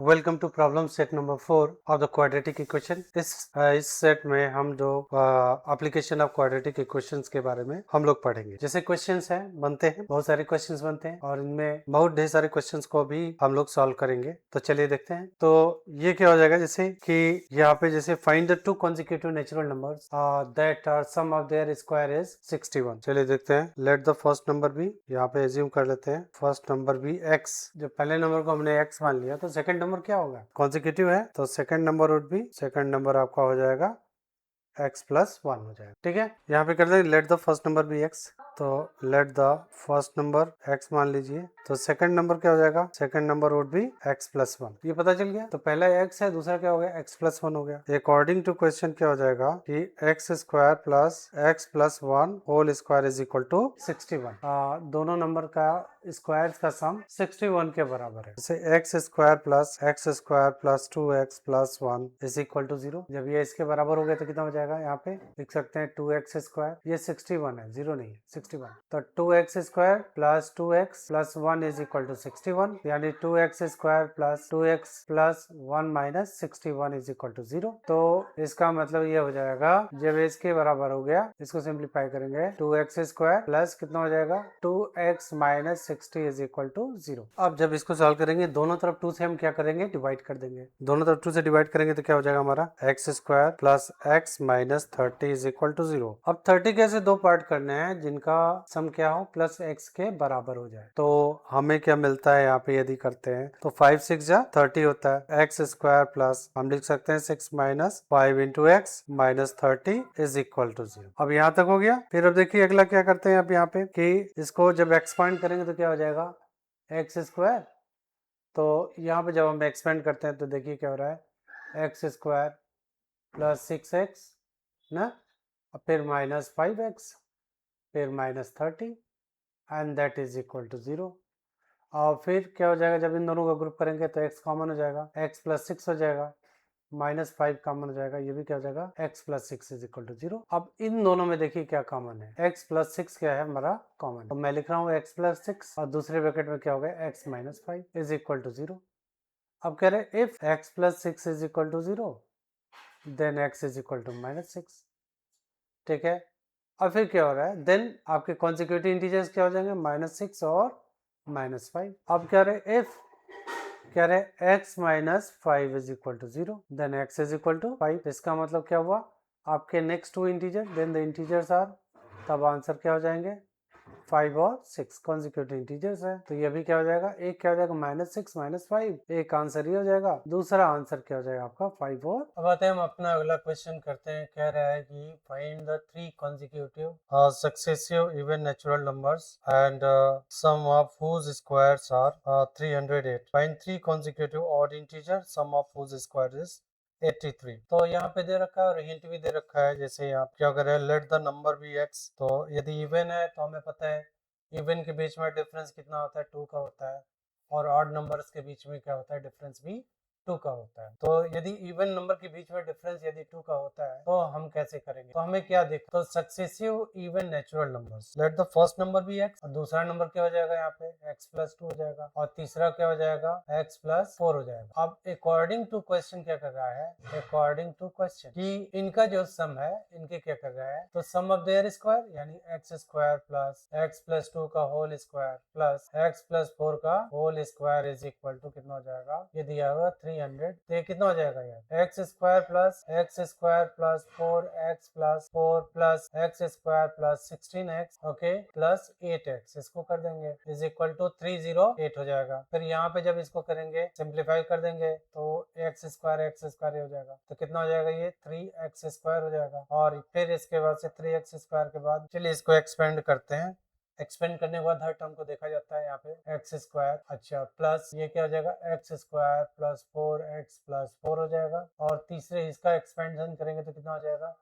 Welcome to problem set number 4 of the quadratic equation. इस set में हम जो एप्लीकेशन ऑफ क्वाड्रेटिक इक्वेशंस के बारे में हम लोग पढ़ेंगे। जैसे क्वेश्चंस हैं बनते हैं, बहुत सारे क्वेश्चंस बनते हैं और इनमें बहुत ढेर सारे क्वेश्चंस को भी हम लोग सॉल्व करेंगे। तो चलिए देखते हैं। तो ये क्या हो जाएगा, जैसे कि यहाँ पे जैसे find the two consecutive natural numbers that are sum of their square is 61। चलिए देखते हैं। Let the first number be, यहाँ पे एज्यूम कर लेते हैं फर्स्ट नंबर बी x। जब पहले नंबर को हमने x मान लिया तो सेकंड नंबर क्या होगा, कॉन्जिक्यूटिव है, तो second number would B, second number आपका हो जाएगा x प्लस 1 हो जाएगा। ठीक है, यहाँ पे कर देंगे let the first number be x। तो let the first number x मान लीजिए, तो सेकंड नंबर क्या हो जाएगा, second number would be x plus 1। ये पता चल गया। तो पहला x है, दूसरा क्या हो गया, x प्लस 1 हो गया। अकॉर्डिंग टू क्वेश्चन क्या हो जाएगा कि x square plus x plus 1 whole square is equal to 61। दोनों नंबर का स्क्वायर का सम 61 के बराबर है। जैसे x square plus 2x plus 1 is equal to 0। जब ये इसके बराबर हो गया तो कितना हो जाएगा, यहाँ पे लिख सकते हैं 2x स्क्वायर, ये 61 है, 0 नहीं है, 61। तो 2x square plus 2x plus 1 is equal to 61, यानी 2x square plus 2x plus 1 minus 61 is equal to 0। तो इसका मतलब ये हो जाएगा, जब इसके बराबर हो गया, इसको सिंप्लीफाई करेंगे, 2x स्क्वायर प्लस कितना हो जाएगा 2x minus 60 is equal to 0। अब जब इसको सॉल्व करेंगे, दोनों तरफ 2 से हम क्या करेंगे, डिवाइड कर देंगे। दोनों तरफ 2 से डिवाइड करेंगे तो क्या हो जाएगा हमारा, x square plus x minus 30 is equal to 0। अब 30 के ऐसे दो पार्ट करने हैं जिनका सम क्या हो, प्लस x के बराबर हो जाए। तो हमें क्या मिलता है यहाँ पे, यदि करते हैं तो 5 6 जा 30 होता है, x स्क्वायर प्लस हम लिख सकते हैं 6 minus 5 into x minus 30 is equal to 0। अब यहाँ तक हो गया। फिर अब देखिए अगला क्या करते हैं, अब यहाँ पे कि इसको जब एक्सपांड करेंगे तो क्या हो जाएगा, एक्स स्क्वायर। तो यहाँ पे जब हम एक्सपेंड करते हैं तो देखिए क्या हो रहा है, एक्स स्क्वायर प्लस 6x ना, फिर माइनस 5x, फिर minus 30 and that is equal to 0। और फिर क्या हो जाएगा, जब इन दोनों का ग्रुप करेंगे तो x कॉमन हो जाएगा, x प्लस 6 हो जाएगा, माइनस 5 कॉमन हो जाएगा, ये भी क्या हो जाएगा, x plus 6 is equal to 0। अब इन दोनों में देखिए क्या कॉमन है, x प्लस 6 क्या है हमारा कॉमन, तो मैं लिख रहा हूँ x प्लस 6 और दूसरे ब्रैकेट में क्या हो गया, x minus 5 is equal to 0। अब कह रहे if x plus 6 is equal to 0 then x is equal to minus 6। ठीक है, अब फिर क्या हो रहा है, देन आपके कॉन्सिक्यूटिव इंटीजर्स क्या हो जाएंगे, माइनस 6 और माइनस 5। अब कह रहे इफ कह रहे x minus 5 is equal to 0 then x is equal to 5। इसका मतलब क्या हुआ, आपके next two integer then the integers are, तब आंसर क्या हो जाएंगे, 5 और 6 कॉन्जिक्यूटिव इंटीजर्स है। तो ये भी क्या हो जाएगा, एक क्या हो जाएगा माइनस 6 माइनस 5, एक आंसर ही हो जाएगा, दूसरा आंसर क्या हो जाएगा आपका 5 और। अब आते हैं हम अपना अगला क्वेश्चन करते हैं। कह रहा है कि find the three consecutive successive even natural numbers and sum of whose squares are 308। Find three consecutive odd integer sum of whose square is 83। तो यहाँ पे दे रखा है और हिंट भी दे रखा है। जैसे यहाँ क्या करें, let the number be x। तो यदि इवन है तो हमें पता है इवन के बीच में डिफरेंस कितना होता है, 2 का होता है, और ऑड नंबर्स के बीच में क्या होता है, डिफरेंस भी 2 का होता है। तो यदि इवन नंबर के बीच में डिफरेंस यदि 2 का होता है तो हम कैसे करेंगे, तो हमें क्या देख, तो successive even natural numbers, let the first number be x, और दूसरा नंबर क्या हो जाएगा यहाँ पे x प्लस 2 हो जाएगा, और तीसरा क्या हो जाएगा x प्लस 4 हो जाएगा। अब अकॉर्डिंग टू क्वेश्चन क्या कर रहा है, अकॉर्डिंग टू क्वेश्चन कि इनका जो सम है, इनके क्या कर रहा है, तो सम ऑफ देयर स्क्वायर यानी x square plus x plus 2 का whole square plus x plus 4 का whole square is equal to कितना हो जाएगा, ये दिया हुआ 300। तो ये कितना हो जाएगा यार, x square plus 4x plus 4 plus x square plus 16x okay plus 8x, इसको कर देंगे इज इक्वल टू 308 हो जाएगा। फिर यहाँ पे जब इसको करेंगे सिंप्लीफाई कर देंगे तो x स्क्वायर हो जाएगा, तो कितना हो जाएगा, ये 3x स्क्वायर हो जाएगा। और फिर इसके बाद से 3x स्क्वायर के बाद चलिए इसको एक्सपेंड करते हैं। एक्सपेंड करने के बाद हर टर्म को देखा जाता है, यहाँ पे एक्स स्क्वायर, अच्छा प्लस ये क्या हो जाएगा, x square plus 4x plus 4 हो जाएगा। और तीसरे इसका एक्सपेंशन करेंगे तो कितना हो जाएगा,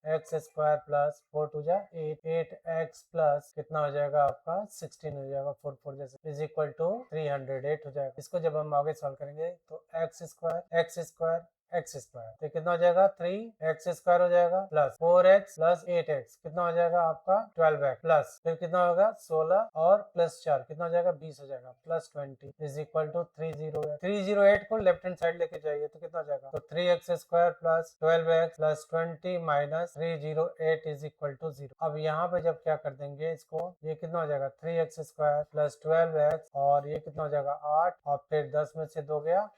एक्स स्क्वायर प्लस 4 टू जा 8x प्लस कितना हो जाएगा आपका 16 हो जाएगा, 4 4 जैसे इज इक्वल टू 308 हो जाएगा। इसको जब हम आगे सॉल्व करेंगे तो एक्स स्क्वायर एक्स स्क्वायर, तो कितना हो जाएगा 3x स्क्वायर हो जाएगा प्लस 4x प्लस 8x कितना हो जाएगा आपका 12x प्लस फिर कितना होगा 16 और प्लस 4 कितना हो जाएगा 20 हो जाएगा प्लस 20 इज इक्वल टू 308 को लेफ्ट हैंड साइड लेके जाइए तो कितना हो जाएगा, तो 3x square plus 12x plus 20 minus 308 is equal to 0। अब यहाँ पे जब क्या कर देंगे इसको, ये कितना हो जाएगा 3x स्क्वायर प्लस 12x और ये कितना हो जाएगा 8 और फिर 10 में से 2 गया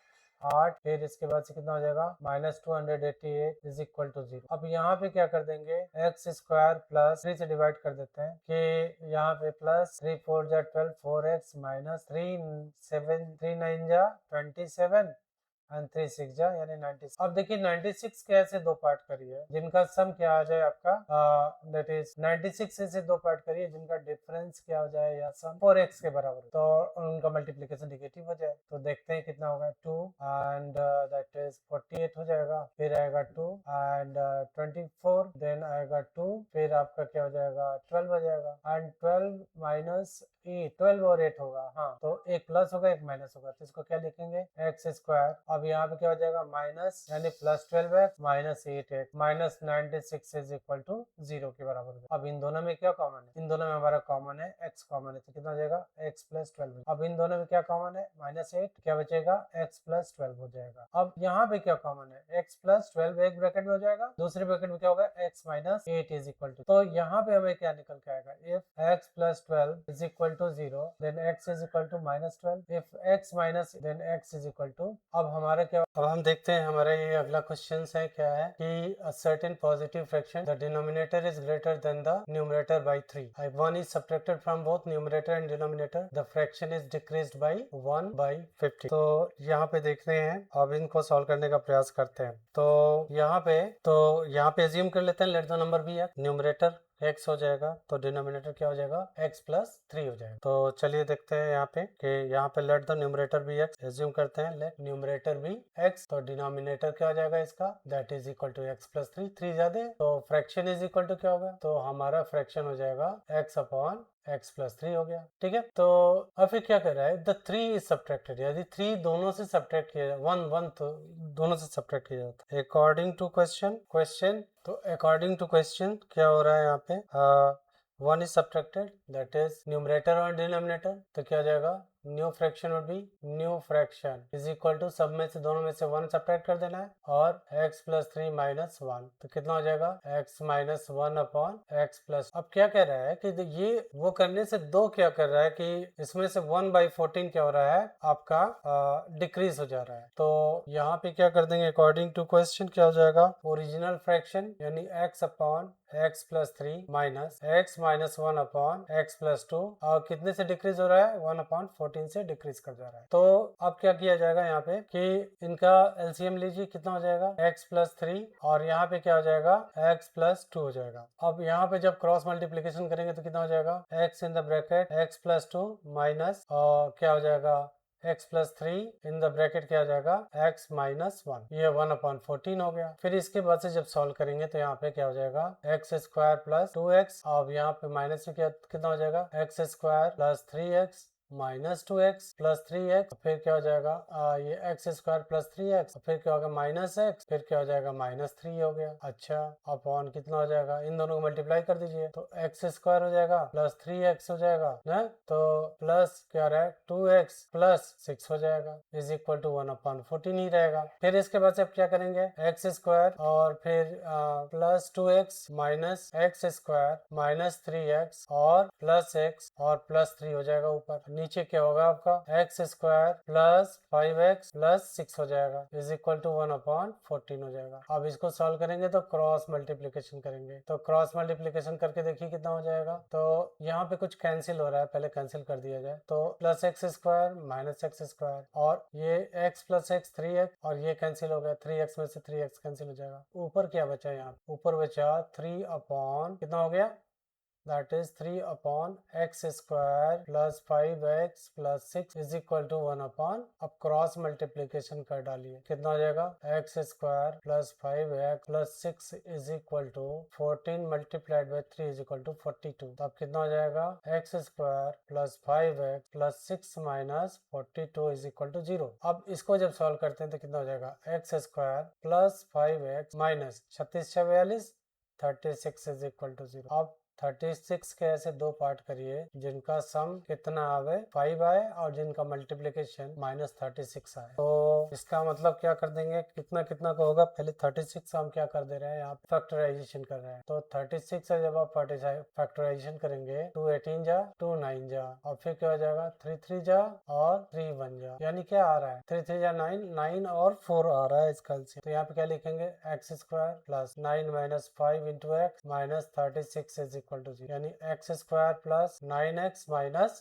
8 फिर इसके बाद से कितना हो जाएगा -288 इज इक्वल टू 0। अब यहाँ पे क्या कर देंगे एक्स स्क्वायर प्लस 3 से डिवाइड कर देते हैं कि यहाँ पे प्लस 3 4 जा 12 4x माइनस 3 9 जा 27 एंड 3 6 जा यानी 96। अब देखिए 96 कैसे दो पार्ट करिए जिनका सम क्या आ जाए आपका दैट इज 96 से दो पार्ट करिए जिनका डिफरेंस क्या हो जाए या सम 4x के बराबर तो उनका मल्टीप्लिकेशन नेगेटिव हो जाए। तो देखते हैं कितना होगा 2 एंड दैट इज 48 हो जाएगा, फिर आएगा 2 एंड 24 देन आएगा 2 फिर आपका क्या हो जाएगा 12 हो जाएगा एंड 12 माइनस 12 और 8 होगा, हाँ तो एक प्लस होगा एक माइनस होगा तो इसको क्या लिखेंगे एक्स स्क्वायर। अब यहाँ पे क्या हो जाएगा माइनस यानी plus 12x minus 8x minus 96 is equal to 0 के बराबर है। अब इन दोनों में क्या कॉमन है, इन दोनों में हमारा कॉमन है x कॉमन है तो कितना हो जाएगा x प्लस 12। अब इन दोनों में क्या कॉमन है -8 क्या बचेगा x प्लस 12 हो जाएगा। अब यहाँ पे क्या कॉमन है x प्लस 12 एक ब्रैकेट में हो जाएगा, दूसरे ब्रैकेट में क्या होगा x minus 8 is equal to, तो यहाँ पे हमें क्या निकल के आएगा if x plus 12 is equal to 0 then x is equal to -12 if x minus then x is equal to। अब हमारा क्या, अब हम देखते हैं हमारा ये अगला क्वेश्चन है क्या है कि a certain positive fraction the denominator is greater than the numerator by 3 if 1 is subtracted from both numerator and denominator the fraction is decreased by 1 by 50। तो यहाँ पे देखते हैं अब इनको सॉल्व करने का प्रयास करते हैं। तो यहाँ पे एज्यूम कर लेते हैं let the number be x, numerator x हो जाएगा तो डिनोमिनेटर क्या हो जाएगा x प्लस 3 हो जाएगा। तो चलिए देखते हैं यहाँ पे कि यहाँ पे let the numerator be x, assume करते हैं लेट न्यूमरेटर बी x तो डिनोमिनेटर क्या हो जाएगा इसका that is equal to x plus 3 ज्यादा तो फ्रैक्शन इज इक्वल टू क्या होगा, तो हमारा फ्रैक्शन हो जाएगा x अपॉन x प्लस 3 हो गया। ठीक है, तो अब फिर क्या कर रहा है द 3 इज सब्ट्रैक्टेड, यदि 3 दोनों से सब्ट्रैक्ट किया जाए 1 तो दोनों से सब्ट्रैक्ट किया जाता है अकॉर्डिंग टू क्वेश्चन। तो अकॉर्डिंग टू क्वेश्चन क्या हो रहा है यहाँ पे 1 is subtracted that is numerator और डिनोमिनेटर तो क्या हो जाएगा new fraction would be new fraction is equal to सब में से दोनों में से 1 सब्ट्रैक्ट कर देना है और x प्लस 3 माइनस 1 तो कितना हो जाएगा x minus 1 upon x plus. अब क्या कह रहा है कि ये वो करने से दो क्या कर रहा है कि इसमें से 1/14 क्या हो रहा है आपका डिक्रीज हो जा रहा है। तो यहाँ पे क्या कर देंगे अकॉर्डिंग टू क्वेश्चन क्या हो जाएगा ओरिजिनल फ्रैक्शन यानी x upon x plus 3 minus x minus 1 upon x plus 2 और कितने से डिक्रीज हो रहा है 1/14 से डिक्रीज कर जा रहा है। तो अब क्या किया जाएगा यहाँ पे कि इनका एलसीएम लीजिए कितना हो जाएगा x प्लस 3 और यहाँ पे क्या हो जाएगा x प्लस 2 हो जाएगा। अब यहाँ पे जब क्रॉस मल्टीप्लीकेशन करेंगे तो कितना हो जाएगा x in the bracket x plus 2 minus और क्या हो जाएगा x plus 3 in the bracket क्या आ जाएगा x माइनस 1 ये 1/14 हो गया। फिर इसके बाद से जब सॉल्व करेंगे तो यहाँ पे क्या हो जाएगा x स्क्वायर प्लस 2x अब यहाँ पे माइनस में क्या कितना हो जाएगा x square plus 3x minus 2x plus 3x फिर क्या हो जाएगा ये x स्क्वायर प्लस 3x फिर क्या होगा माइनस x फिर क्या हो जाएगा -3 हो गया। अच्छा अपॉन कितना हो जाएगा इन दोनों को मल्टीप्लाई कर दीजिए तो x स्क्वायर हो जाएगा प्लस 3x हो जाएगा ना तो प्लस क्या रहा है 2x प्लस 6 हो जाएगा इज इक्वल टू 1/14 ही रहेगा। फिर इसके बाद से अब क्या करेंगे x स्क्वायर और फिर plus 2x minus x square minus 3x और प्लस x और प्लस 3 हो जाएगा ऊपर नीचे क्या होगा आपका x square plus 5x plus 6 हो जाएगा इज इक्वल टू 1/14 हो जाएगा। अब इसको सॉल्व करेंगे तो क्रॉस मल्टीप्लीकेशन करेंगे तो क्रॉस मल्टीप्लीकेशन करके देखिए कितना हो जाएगा। तो यहाँ पे कुछ कैंसिल हो रहा है पहले कैंसिल कर दिया जाए तो plus x square minus x square और ये x प्लस x 3x और ये कैंसिल हो गया 3x में से 3x कैंसिल हो जाएगा। ऊपर क्या बचा यहाँ ऊपर बचा 3 अपॉन कितना हो गया that is 3/x² plus 5x plus 6 is equal to 1/। अब क्रॉस मल्टीप्लीकेशन कर डालिए, कितना हो जाएगा x² plus 5x plus 6 is equal to 14 multiplied by 3 is equal to 42। तो अब कितना हो जाएगा x² plus 5x plus 6 minus 42 is equal to 0। अब इसको जब सॉल्व करते हैं तो कितना हो जाएगा x² plus 5x minus 36 42 36 is equal to 0। अब 36 के ऐसे दो पार्ट करिए जिनका सम कितना आवे 5 आए और जिनका मल्टीप्लिकेशन -36 आए। तो इसका मतलब क्या कर देंगे, कितना कितना का होगा, पहले 36 हम क्या कर दे रहे हैं, यहाँ फैक्टराइजेशन कर रहे हैं। तो 36 से जब आप फैक्टराइजेशन करेंगे 2 18 जा 2 9 जा और फिर क्या हो जाएगा 3 3 जा और 3 1 जा, यानी क्या आ रहा है 3 3 जा 9 9 और 4 आ रहा है इसका LCM। तो यहाँ पे क्या लिखेंगे x² plus 9 minus 5 into x minus 36 is equal to 0, यानी x² प्लस 9x माइनस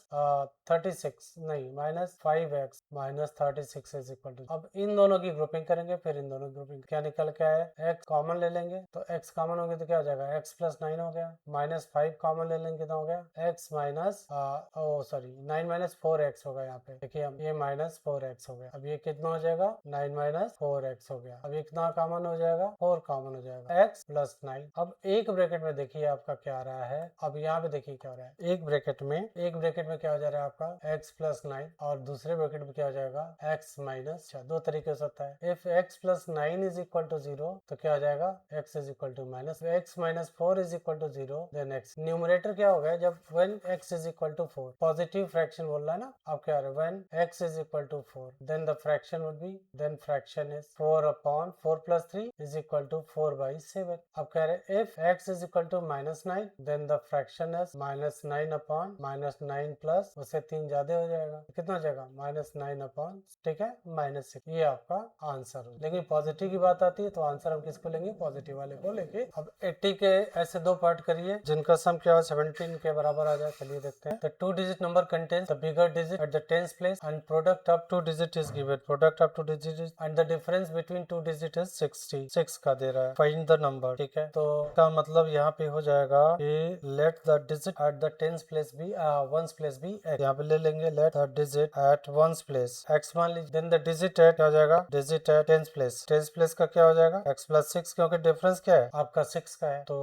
36 नहीं minus 5x minus 36 is equal to. अब इन दोनों की ग्रुपिंग करेंगे, फिर इन दोनों की ग्रुपिंग, क्या निकल के आया x कॉमन ले लेंगे तो x कॉमन हो गया तो क्या हो जाएगा x प्लस 9 हो गया, माइनस 5 कॉमन ले लेंगे तो हो गया x माइनस 9 माइनस 4x होगा। यहाँ पे देखिए हम ये माइनस 4x हो गया। अब ये कितना हो जाएगा 9 माइनस 4x हो गया। अब ये कितना कॉमन हो जाएगा 4 कॉमन हो जाएगा x प्लस 9। अब एक ब्रैकेट में देखिए आपका क्या आ रहा है, अब यहाँ पे देखिए क्या हो रहा है, एक ब्रैकेट में क्या हो जा रहा है आपका x प्लस 9 और दूसरे ब्रैकेट में क्या हो जाएगा x माइनस। दो तरीके से होता है, if x plus 9 is equal to 0 तो क्या हो जाएगा x is equal to minus x minus 4 is equal to 0, then x numerator क्या होगा जब when x is equal to 4, positive fraction बोल रहा है ना, अब क्या है when x is equal to 4 then the fraction would be, then fraction is 4/4 plus 3 is equal to 4/7। अब कह रहे if x is equal to -9 then the fraction is -9/-9 plus उससे 3 ज्यादा हो जाएगा, कितना हो जाएगा -9/, ठीक है -6। ये आपका आंसर हो। लेकिन पॉजिटिव की बात आती है तो आंसर हम किसको लेंगे, पॉजिटिव वाले को लेके। अब 80 के ऐसे दो पार्ट करिए जिनका सम क्या हो 17 के बराबर आ जाए। चलिए देखते हैं। The 2 digit number contains the bigger digit at the 10th place and product of 2 digit is given, product of 2 digit and the difference between 2 digit is 66 का दे रहा है, फाइंड द नंबर, ठीक है। तो इसका मतलब यहाँ पे हो जाएगा कि let the digit at the 10th place be 1st place be x, यहाँ पे ले लेंगे let the digit at 1st place x मान लीजिए, देन द डिजिट एट क्या हो जाएगा, digit eight 10th place, 10th place का क्या हो जाएगा x प्लस 6, क्योंकि डिफरेंस क्या है आपका 6 का है। तो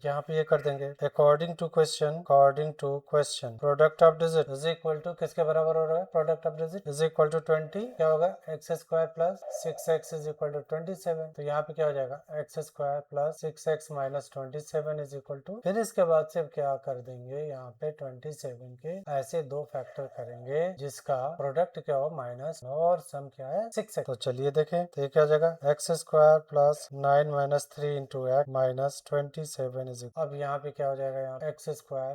यहाँ पे ये कर देंगे according to question product of digit is equal to किसके बराबर हो रहा है, product of digit is equal to 20, क्या होगा x² plus 6x is equal to 27। तो यहाँ पे क्या हो जाएगा x² plus 6x minus 27 is equal to, फिर इसके बाद से क्या कर देंगे यहाँ पे 27 के ऐसे दो फैक्टर करेंगे जिसका प्रोडक्ट क्या हो माइनस और सम क्या है 6x। तो चलिए देखें तो ये क्या हो जाएगा x² plus 9 minus 3 into x minus 27 is. अब यहाँ पे क्या हो जाएगा, यहाँ x²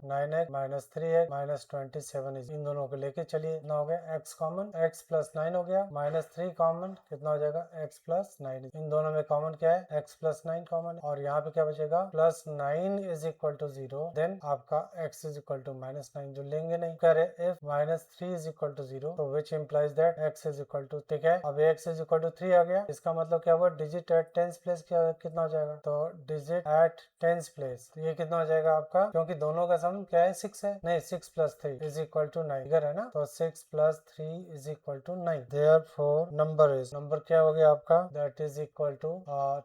9x minus 3x minus 27 is, इन दोनों को लेके चलिए ना हो गया x कॉमन, x प्लस 9 हो गया माइनस 3 कॉमन, कितना हो जाएगा x प्लस 9, इन दोनों में कॉमन क्या है x प्लस 9 कॉमन, और यहाँ पे क्या बचेगा plus 9 is equal to 0, then आपका x is equal to minus 9 जो लेंगे नहीं, कह रहे if minus 3 is equal to 0 तो which implies that x is equal to, ठीक है। अब x इज इक्वल टू 3 आ गया, इसका मतलब क्या हुआ डिजिट एट 10th प्लेस क्या कितना हो जाएगा, तो डिजिट एट 10th प्लेस ये कितना हो जाएगा आपका, क्योंकि दोनों का सम क्या है 6 है, नहीं 6 प्लस 3 इज इक्वल टू 9 इधर है ना, तो 6 plus 3 is equal to 9, therefore number क्या हो गया आपका, that is equal to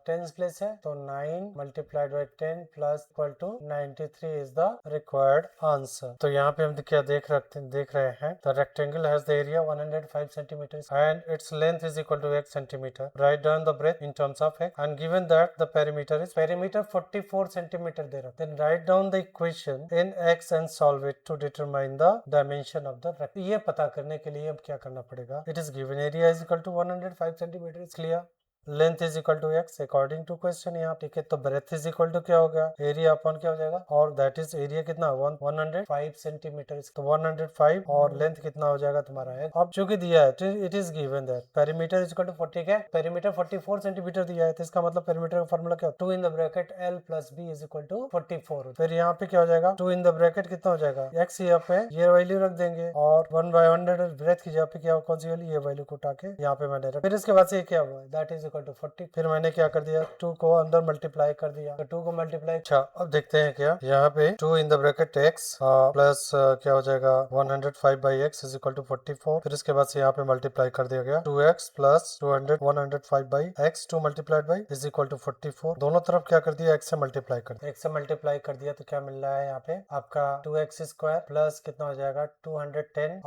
10th place है तो 9 multiplied by 10 plus equal to 93 is the required answer. तो यहाँ पे हम क्या देख रहे हैं, the rectangle has the area 105 centimetre and its length is equal to x centimetre, write down the breadth in terms of x and given that the perimeter 44 centimetre दे रहा है, then write down the equation in x and solve it to determine the dimension of the rectangle. ये पता करने के लिए अब क्या करना पड़ेगा, it is given area is equal to 105 centimetre, is clear, length is equal to x according to question यहाँ, ठीक है। तो ब्रेथ इज इक्वल टू क्या हो गया, एरिया अपॉन क्या हो जाएगा, और दैट इज एरिया कितना 105 सेंटीमीटर, तो 105 और लेंथ कितना हो जाएगा तुम्हारा x। अब चूंकि दिया है it is given that perimeter is equal to 40 है, पेरीमीटर 44 सेंटीमीटर दिया है, तो इसका मतलब पेरीमीटर का फार्मूला क्या, 2 in the bracket l plus b is equal to 44। फिर यहाँ पे क्या हो जाएगा 2 इन द ब्रैकेट कितना हो जाएगा x, यहाँ पे ये वैल्यू रख देंगे और 1/100 ब्रेथ की जगह पे क्या कौन सी वैल्यू, ये वैल्यू को उठा के यहाँ पे मैंने रख, फिर इसके बाद से क्या हुआ दैट इज इक्वल टू 40। फिर मैंने क्या कर दिया, 2 को अंदर मल्टीप्लाई कर दिया, तो 2 को मल्टीप्लाई। अच्छा, अब देखते हैं क्या यहाँ पे 2 in the bracket x plus क्या हो जाएगा 105/x इज इक्वल टू 44। फिर इसके बाद से यहाँ पे मल्टीप्लाई कर दिया गया 2x plus 105/x 2 multiplied by is equal to 44। दोनों तरफ क्या कर दिया, x से मल्टीप्लाई कर दिया। x से मल्टीप्लाई कर दिया तो क्या मिल रहा है यहाँ पे आपका 2x स्क्वायर प्लस कितना हो जाएगा 210,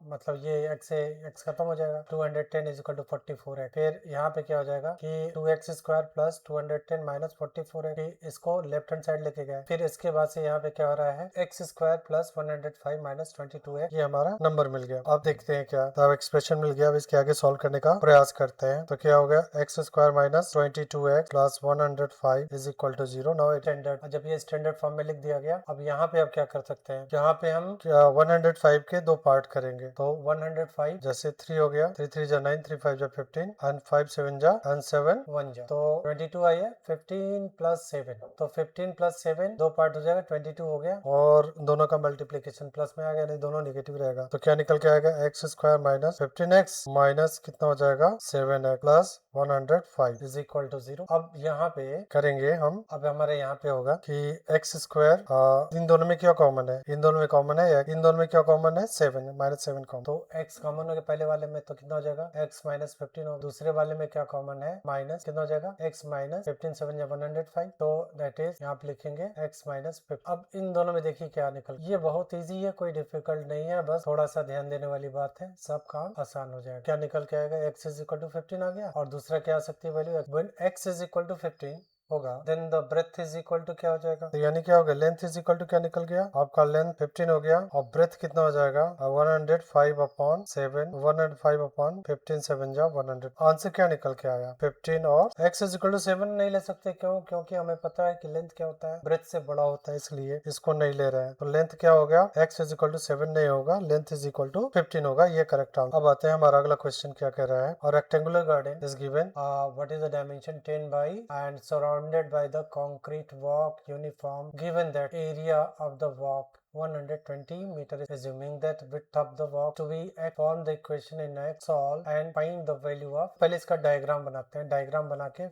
मतलब ये x से x खत्म हो जाएगा, 210 इज इक्वल टू 44 है। फिर यहाँ पे क्या हो जाएगा कि 2x स्क्वायर प्लस 210 माइनस 44 है, कि इसको लेफ्ट हैंड साइड लेके गए। फिर इसके बाद से यहाँ पे क्या हो रहा है x स्क्वायर प्लस 105 माइनस 22 है, ये हमारा नंबर मिल गया। अब देखते हैं क्या, तो अब एक्सप्रेशन मिल गया। अब इसके आगे सॉल्व करने का प्रयास करते हैं। तो क्या हो गया x square minus 22x plus 105 is equal to 0। Now standard, जब ये स्टैंडर्ड फॉर्म में लिख दिया गया, अब यहाँ पे अब क्या कर सकते हैं, यहाँ पे हम 105 के दो पार्ट करेंगे। तो 105 जैसे 3 हो गया, 3 3 जा 9, 3 5 जा 15 and 5 7 जा and 7 1 जा, तो 22 आई है। 15 प्लस 7, तो 15 प्लस 7 दो पार्ट हो जाएगा, 22 हो गया, और दोनों का मल्टीप्लीकेशन प्लस में आ गया, नहीं दोनों नेगेटिव रहेगा। तो क्या निकल के आएगा x square minus 15x minus कितना हो जाएगा 7x plus 105 is equal to 0। अब यहाँ पे करेंगे हम, अब हमारे यहाँ पे होगा कि x स्क्वायर, इन दोनों में क्या कॉमन है, इन दोनों में कॉमन है, इन दोनों में क्या कॉमन है 7, माइनस 7 कॉमन, तो x कॉमन हो गया पहले वाले में, तो कितना हो जाएगा x माइनस 15 हो। दूसरे वाले में क्या कॉमन है माइनस, कितना हो जाएगा x माइनस 15 7 या 105, तो दैट इज यहाँ पे लिखेंगे x माइनस 15। अब इन दोनों में देखिए क्या निकल, ये बहुत ईजी है, कोई डिफिकल्ट नहीं है, बस थोड़ा सा ध्यान देने वाली बात है, सब काम आसान हो जाएगा। क्या निकल के आएगा x इज इक्वल टू 15 आ गया, और दूसरा क्या आ सकती है value, when x is equal to 15 होगा then the breadth is equal to क्या हो जाएगा, तो यानी क्या होगा लेंथ इज इक्वल टू क्या निकल गया आपका, लेंथ 15 हो गया, और ब्रेथ कितना हो जाएगा 105 अपॉन 7, 105 अपॉन 15 7 जा 100। आंसर क्या निकल के आया 15, और x इज इक्वल टू 7 नहीं ले सकते, क्यों, क्योंकि हमें पता है कि लेंथ क्या होता है, ब्रेथ से बड़ा होता है, इसलिए इसको नहीं ले रहे हैं। तो लेंथ क्या हो गया x इज इक्वल टू 7 नहीं होगा, लेंथ इज इक्वल टू 15 होगा, ये करेक्ट आंसर। अब आते हैं हमारा अगला क्वेश्चन क्या कह रहा है, और rectangular garden is given, what is the dimension 10 by and surrounded by the concrete walk uniform, given that area of the walk 120 meter, assuming that width of the walk to be at, form the equation in x, solve and find the value of। पहले इसका diagram बनाते हैं, diagram बना के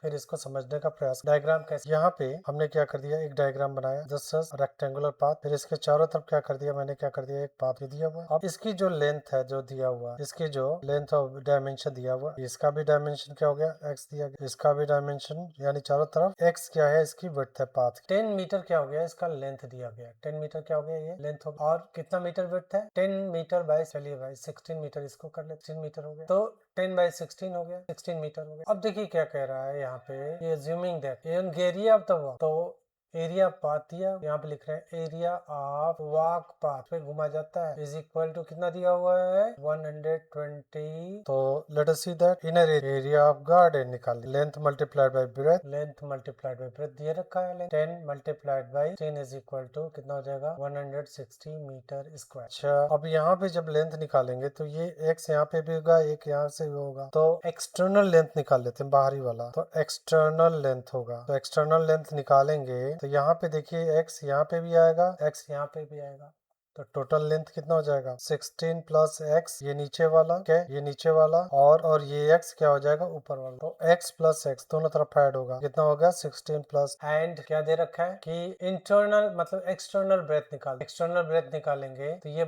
फिर इसको समझने का प्रयास। डायग्राम कैसे, यहाँ पे हमने क्या कर दिया, एक डायग्राम बनाया जस्ट रेक्टेंगुलर पाथ, फिर इसके चारों तरफ क्या कर दिया, मैंने क्या कर दिया एक पाथ दिया हुआ। अब इसकी जो लेंथ है जो दिया हुआ, इसकी जो लेंथ और डायमेंशन दिया हुआ, इसका भी डायमेंशन क्या हो गया x दिया गया, इसका भी डायमेंशन यानी चारों तरफ x क्या है, इसकी विड्थ है पाथ। 10 मीटर क्या हो गया, इसका लेंथ दिया गया, 10 मीटर क्या हो गया ये लेंथ हो गया, और कितना मीटर विड्थ है 10 मीटर बाय, चलिए भाई 16 मीटर इसको कर ले, 16 मीटर हो गया, तो 10 by 16 हो गया, 16 मीटर हो गया। अब देखिए क्या कह रहा है यहाँ पे, ये assuming that area of the walk, तो एरिया पाथ दिया, यहाँ पे लिख रहे हैं एरिया ऑफ वॉक पाथ पे घुमा जाता है इज इक्वल टू कितना दिया हुआ है 120। तो let us see that inner area of garden निकाल, length multiplied by breadth, length multiplied by breadth दिए रखा है, 10 multiplied by 10 is equal to कितना हो जाएगा 160 मीटर स्क्वायर। अच्छा, अब यहाँ पे जब लेंथ निकालेंगे तो ये x यहाँ पे भी होगा, एक यहाँ से भी होगा, तो एक्सटर्नल लेंथ निकाल लेते हैं, बाहरी वाला, तो एक्सटर्नल लेंथ होगा, तो एक्सटर्नल लेंथ निकालेंगे तो यहाँ पे देखिए x यहाँ पे भी आएगा, x यहाँ पे भी आएगा, तो टोटल लेंथ कितना हो जाएगा 16 प्लस x, ये नीचे वाला क्या, ये नीचे वाला, और ये x क्या हो जाएगा ऊपर वाला, तो x प्लस x दोनों तरफ ऐड होगा, कितना हो गया 16 प्लस, एंड क्या दे रखा है कि इंटरनल मतलब एक्सटर्नल ब्रेथ निकाल, एक्सटर्नल ब्रेथ निकालेंगे तो ये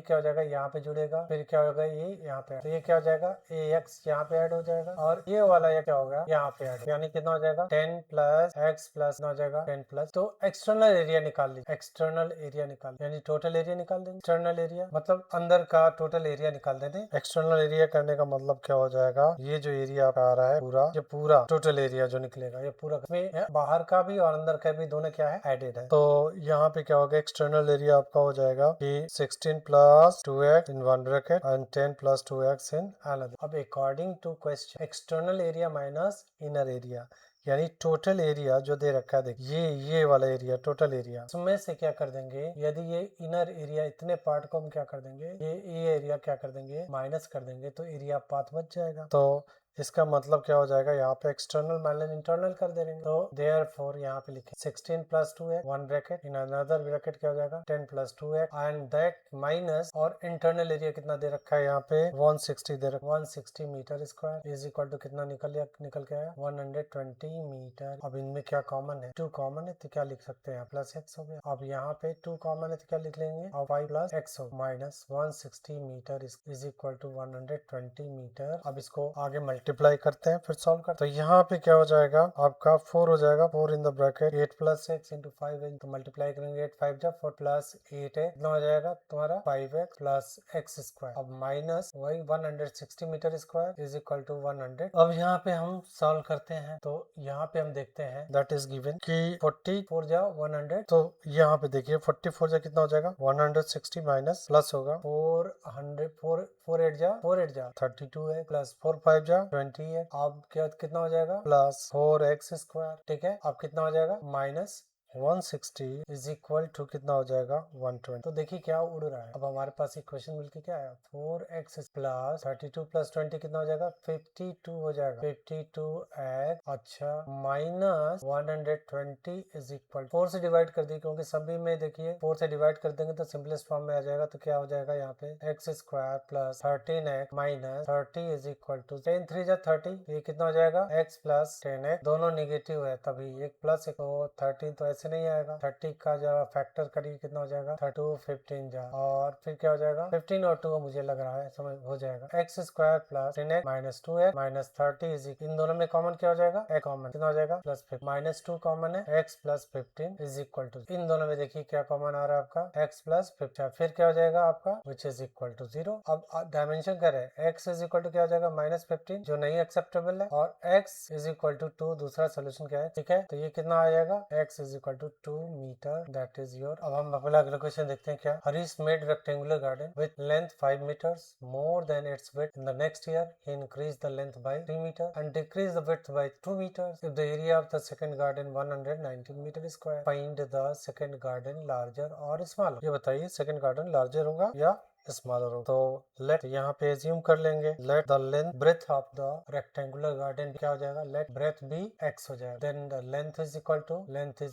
क्या हो जाएगा यहाँ पे जुड़ेगा, फिर क्या होगा ये यहाँ पे, तो ये क्या हो जाएगा ax यहाँ पे ऐड हो जाएगा, और ये वाला ये क्या होगा यहाँ पे ऐड, यानी कितना हो जाएगा 10 प्लस x प्लस हो जाएगा 10 प्लस, तो एक्सटर्नल एरिया निकाल लीजिए, एक्सटर्नल एरिया निकाल, यानी टोटल एरिया निकाल देंगे, एक्सटर्नल एरिया मतलब अंदर का टोटल एरिया निकाल देंगे। एक्सटर्नल एरिया करने का मतलब क्या हो जाएगा, ये जो एरिया आ रहा है पूरा, ये पूरा टोटल एरिया जो निकलेगा, ये पूरा इसमें बाहर का भी और अंदर का भी दोनों क्या है एडेड है, तो यहाँ पे क्या होगा एक्सटर्नल एरिया आपका हो जाएगा कि 16 plus 2x in one bracket and 10 plus 2x in another. अब according to question external area minus inner area, यानी टोटल एरिया जो दे रखा है, देखिए ये वाला एरिया टोटल एरिया, उसमें से क्या कर देंगे, यदि ये इनर एरिया इतने पार्ट को हम क्या कर देंगे, ये एरिया क्या कर देंगे माइनस कर देंगे, तो एरिया पाथ बच जाएगा, तो इसका मतलब क्या हो जाएगा, यहाँ पे एक्सटर्नल माइनस इंटरनल कर देंगे। तो देयरफॉर यहाँ पे लिखे 16 plus 2x, one bracket, in another bracket क्या हो जाएगा 10 plus 2x and that minus, और इंटरनल एरिया कितना दे रखा है यहाँ पे 160 दे रखा, 160 metre square is equal to कितना निकल के आया 120 मीटर। अब इनमें क्या कॉमन है, 2 कॉमन है तो क्या लिख सकते हैं प्लस x हो गया। अब यहाँ पे 2 कॉमन है तो क्या लिख लेंगे, और 5 प्लस x हो minus 160 metre is equal to 120 metre. अब इसको आगे मल्टीप्लाई करते हैं, फिर सॉल्व करते हैं। तो यहाँ पे क्या हो जाएगा आपका 4 हो जाएगा, 4 इन the bracket 8 plus x into 5 तो मल्टीप्लाई करेंगे 8 5 जा 4 प्लस 8 है, कितना हो जाएगा तुम्हारा 5x प्लस x स्क्वायर। अब माइनस वही 160 metre square is equal to 100। अब यहाँ पे हम सॉल्व करते हैं, तो यहाँ पे हम देखते हैं दैट इज गिवन कि 44 जा 100, तो यहाँ पे देखिए 44 जा कितना हो जाएगा 160 माइनस प्लस होगा 400, 4 8 जा 32 है, प्लस 4 5 जा 20 है। अब क्या कितना हो जाएगा प्लस 4x स्क्वायर, ठीक है। अब कितना हो जाएगा माइनस 160 इज इक्वल टू कितना हो जाएगा 120। तो देखिए क्या उड़ रहा है। अब हमारे पास इक्वेशन मिलके क्या आया 4x प्लस 32 प्लस 20 कितना हो जाएगा 52 हो जाएगा 52x, अच्छा माइनस 120 इज इक्वल 4 से डिवाइड कर दी, क्योंकि सभी में देखिए 4 से डिवाइड कर देंगे तो सिंपलेस्ट फॉर्म में आ जाएगा। तो क्या हो जाएगा यहाँ पे x square plus 13x minus 30 is equal to 10 3 जा 30, ये कितना हो जाएगा x प्लस 10x, दोनों निगेटिव है तभी एक प्लस एक, तो 13 तो ऐसे नहीं आएगा, 30 का जरा फैक्टर करिए कितना हो जाएगा 32 15 जा, और फिर क्या हो जाएगा 15 और 2 मुझे लग रहा है समझ हो जाएगा x square plus 10x minus 2x minus 30 is, इन दोनों में कॉमन क्या हो जाएगा x कॉमन कितना हो जाएगा प्लस 5 माइनस 2 कॉमन है x plus 15 is equal to, इन दोनों में देखिए क्या कॉमन आ रहा है आपका x प्लस 15, फिर क्या हो जाएगा आपका विच इज इक्वल टू 0। अब डायमेंशन कर रहे हैं x इज इक्वल टू क्या हो जाएगा माइनस 15 जो नहीं एक्सेप्टेबल है, और x इज इक्वल टू 2 दूसरा सोल्यूशन क्या है, ठीक है। तो ये कितना आ जाएगा x is equal to 2 metre, that is your. अब हम अगला क्वेश्चन देखते हैं क्या, Harish made rectangular garden with length 5 meters more than its width, in the next year he increased the length by 3 meters and decreased the width by 2 meters. If the area of the second garden 119 meter square, find the second garden larger or smaller। ये बताइए second garden larger होगा या smaller हो। तो late यहाँ पे assume कर लेंगे let the length breadth of the rectangular garden क्या हो जाएगा, लेट ब्रेथ भी x हो जाएगा, then the length is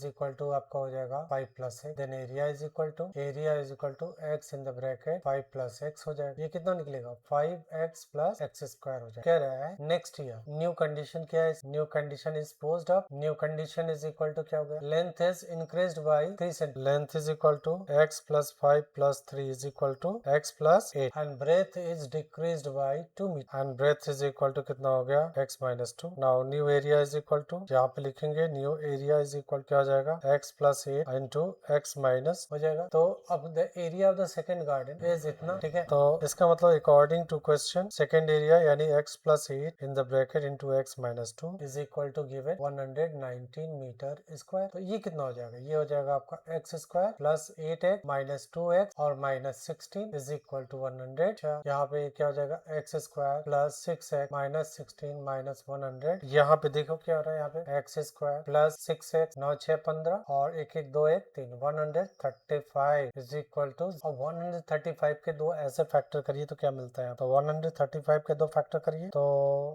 equal to आपका हो जाएगा 5 plus x, then area is equal to x in the bracket 5 plus x हो जाएगा। ये कितना निकलेगा 5x प्लस x स्क्वायर हो जाएगा। कह रहा है नेक्स्ट ईयर न्यू कंडीशन क्या है, new condition is posed up, new condition is equal to क्या हो गया, length is increased by 3 centimetre, length is equal to x plus 5 plus 3 is equal to x plus 8 and breadth is decreased by 2 metre and breadth is equal to कितना हो गया x minus 2। Now new area is equal to, यहाँ पे लिखेंगे new area is equal क्या हो जाएगा x plus 8 into x minus हो जाएगा। तो अब the area of the second garden is इतना, ठीक है। तो इसका मतलब according to question second area यानी x plus 8 in the bracket into x minus 2 is equal to given 119 metre square. तो ये कितना हो जाएगा, ये हो जाएगा आपका x square plus 8x minus 2x और माइनस 16 इज इक्वल टू 100। यहाँ पे क्या हो जाएगा x square plus 6x minus 16 minus 100। यहाँ पे देखो क्या हो रहा है, यहाँ पे x स्क्वायर प्लस 6x 9 6 15 और 1 1 2 1 3 135 इज इक्वल टू, और 135 के दो ऐसे फैक्टर करिए तो क्या मिलता है, तो 135 के दो फैक्टर करिए तो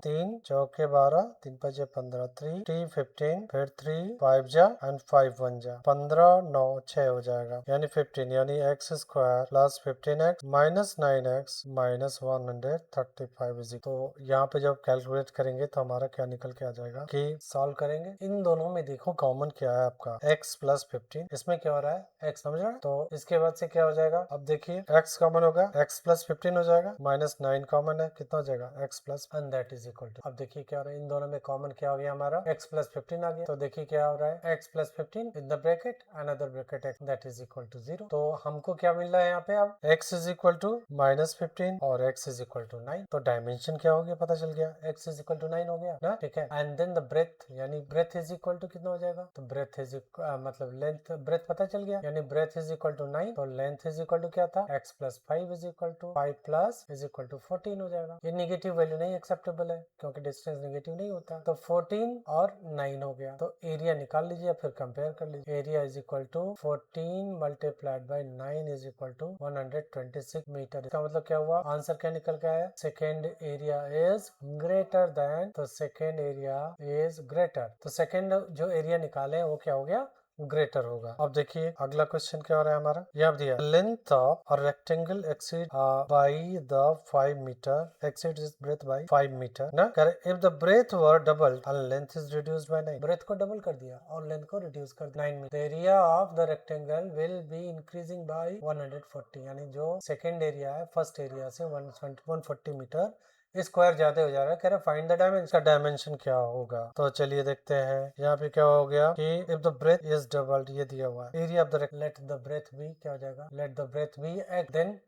3 चौके 12 3 5 15 3 3 15 फिर 3 5 जा एंड 5 1 जा 15 9 6 हो जाएगा यानी 15 यानी x square plus 15x minus 9x minus 135 is, तो यहाँ पे जब कैलकुलेट करेंगे तो हमारा क्या निकल के आ जाएगा कि सॉल्व करेंगे इन दोनों में देखो कॉमन क्या है आपका x प्लस 15, इसमें क्या हो रहा है x समझ रहे हैं। तो इसके बाद से क्या हो जाएगा, अब देखिए x कॉमन होगा x प्लस 15 हो जाएगा माइनस 9 कॉमन है कितना हो जाएगा x plus and that is equal to, अब देखिए क्या हो रहा है इन दोनों में कॉमन क्या हो गया हमारा x प्लस 15 आ गया। तो देखिए क्या हो रहा है x plus 15 in the bracket another bracket x that is equal to 0। तो हमको क्या मिल रहा है यहाँ पे, अब x is equal to minus 15 और x इज इक्वल टू 9, तो डायमेंशन क्या हो गया पता चल गया, x इज इक्वल टू 9 हो गया ना, ठीक है। एंड देन द ब्रेथ यानी ब्रेथ इज इक्वल टू कितना हो जाएगा, तो ब्रेथ इज मतलब लेंथ ब्रेथ पता चल गया यानी ब्रेथ इज इक्वल टू 9, तो लेंथ इज इक्वल टू क्या था x plus 5 is equal to 5 plus is equal to 14 हो जाएगा। ये नेगेटिव वैल्यू नहीं एक्सेप्टेबल है क्योंकि डिस्टेंस नेगेटिव नहीं होता, तो 14 और 9 हो गया। तो एरिया निकाल लीजिए फिर कंपेयर कर लीजिए, area is equal to 14 multiplied by 9 is equal to 127 196 metre. इसका मतलब क्या हुआ, आंसर क्या निकल के आया, second area is greater than, तो सेकेंड एरिया इज ग्रेटर, तो सेकेंड जो एरिया निकाले वो क्या हो गया, ग्रेटर होगा। अब देखिए अगला क्वेश्चन क्या हो रहा है हमारा, यह दिया length of a rectangle exceed by the 5 metre exceed is breadth by 5 metre ना, करे if the breadth were double and length is reduced by 9, breadth को डबल कर दिया और लेंथ को रिड्यूस कर 9 metre, the area of the rectangle will be increasing by 140, यानी जो सेकेंड एरिया है फर्स्ट एरिया से 140 मीटर स्क्वायर ज्यादा हो जा रहा है। कह रहा फाइंड द डायमेंशन, इसका डायमेंशन क्या होगा, तो चलिए देखते हैं। यहाँ पे क्या हो गया कि if the breadth is doubled, ये दिया हुआ है area of the let the breadth be, क्या हो जाएगा, let the breadth be x, then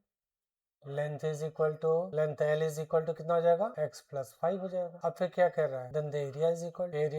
length is equal to, length L is equal to कितना हो जाएगा, x प्लस 5 हो जाएगा। अब फिर क्या कह रहा है, then the area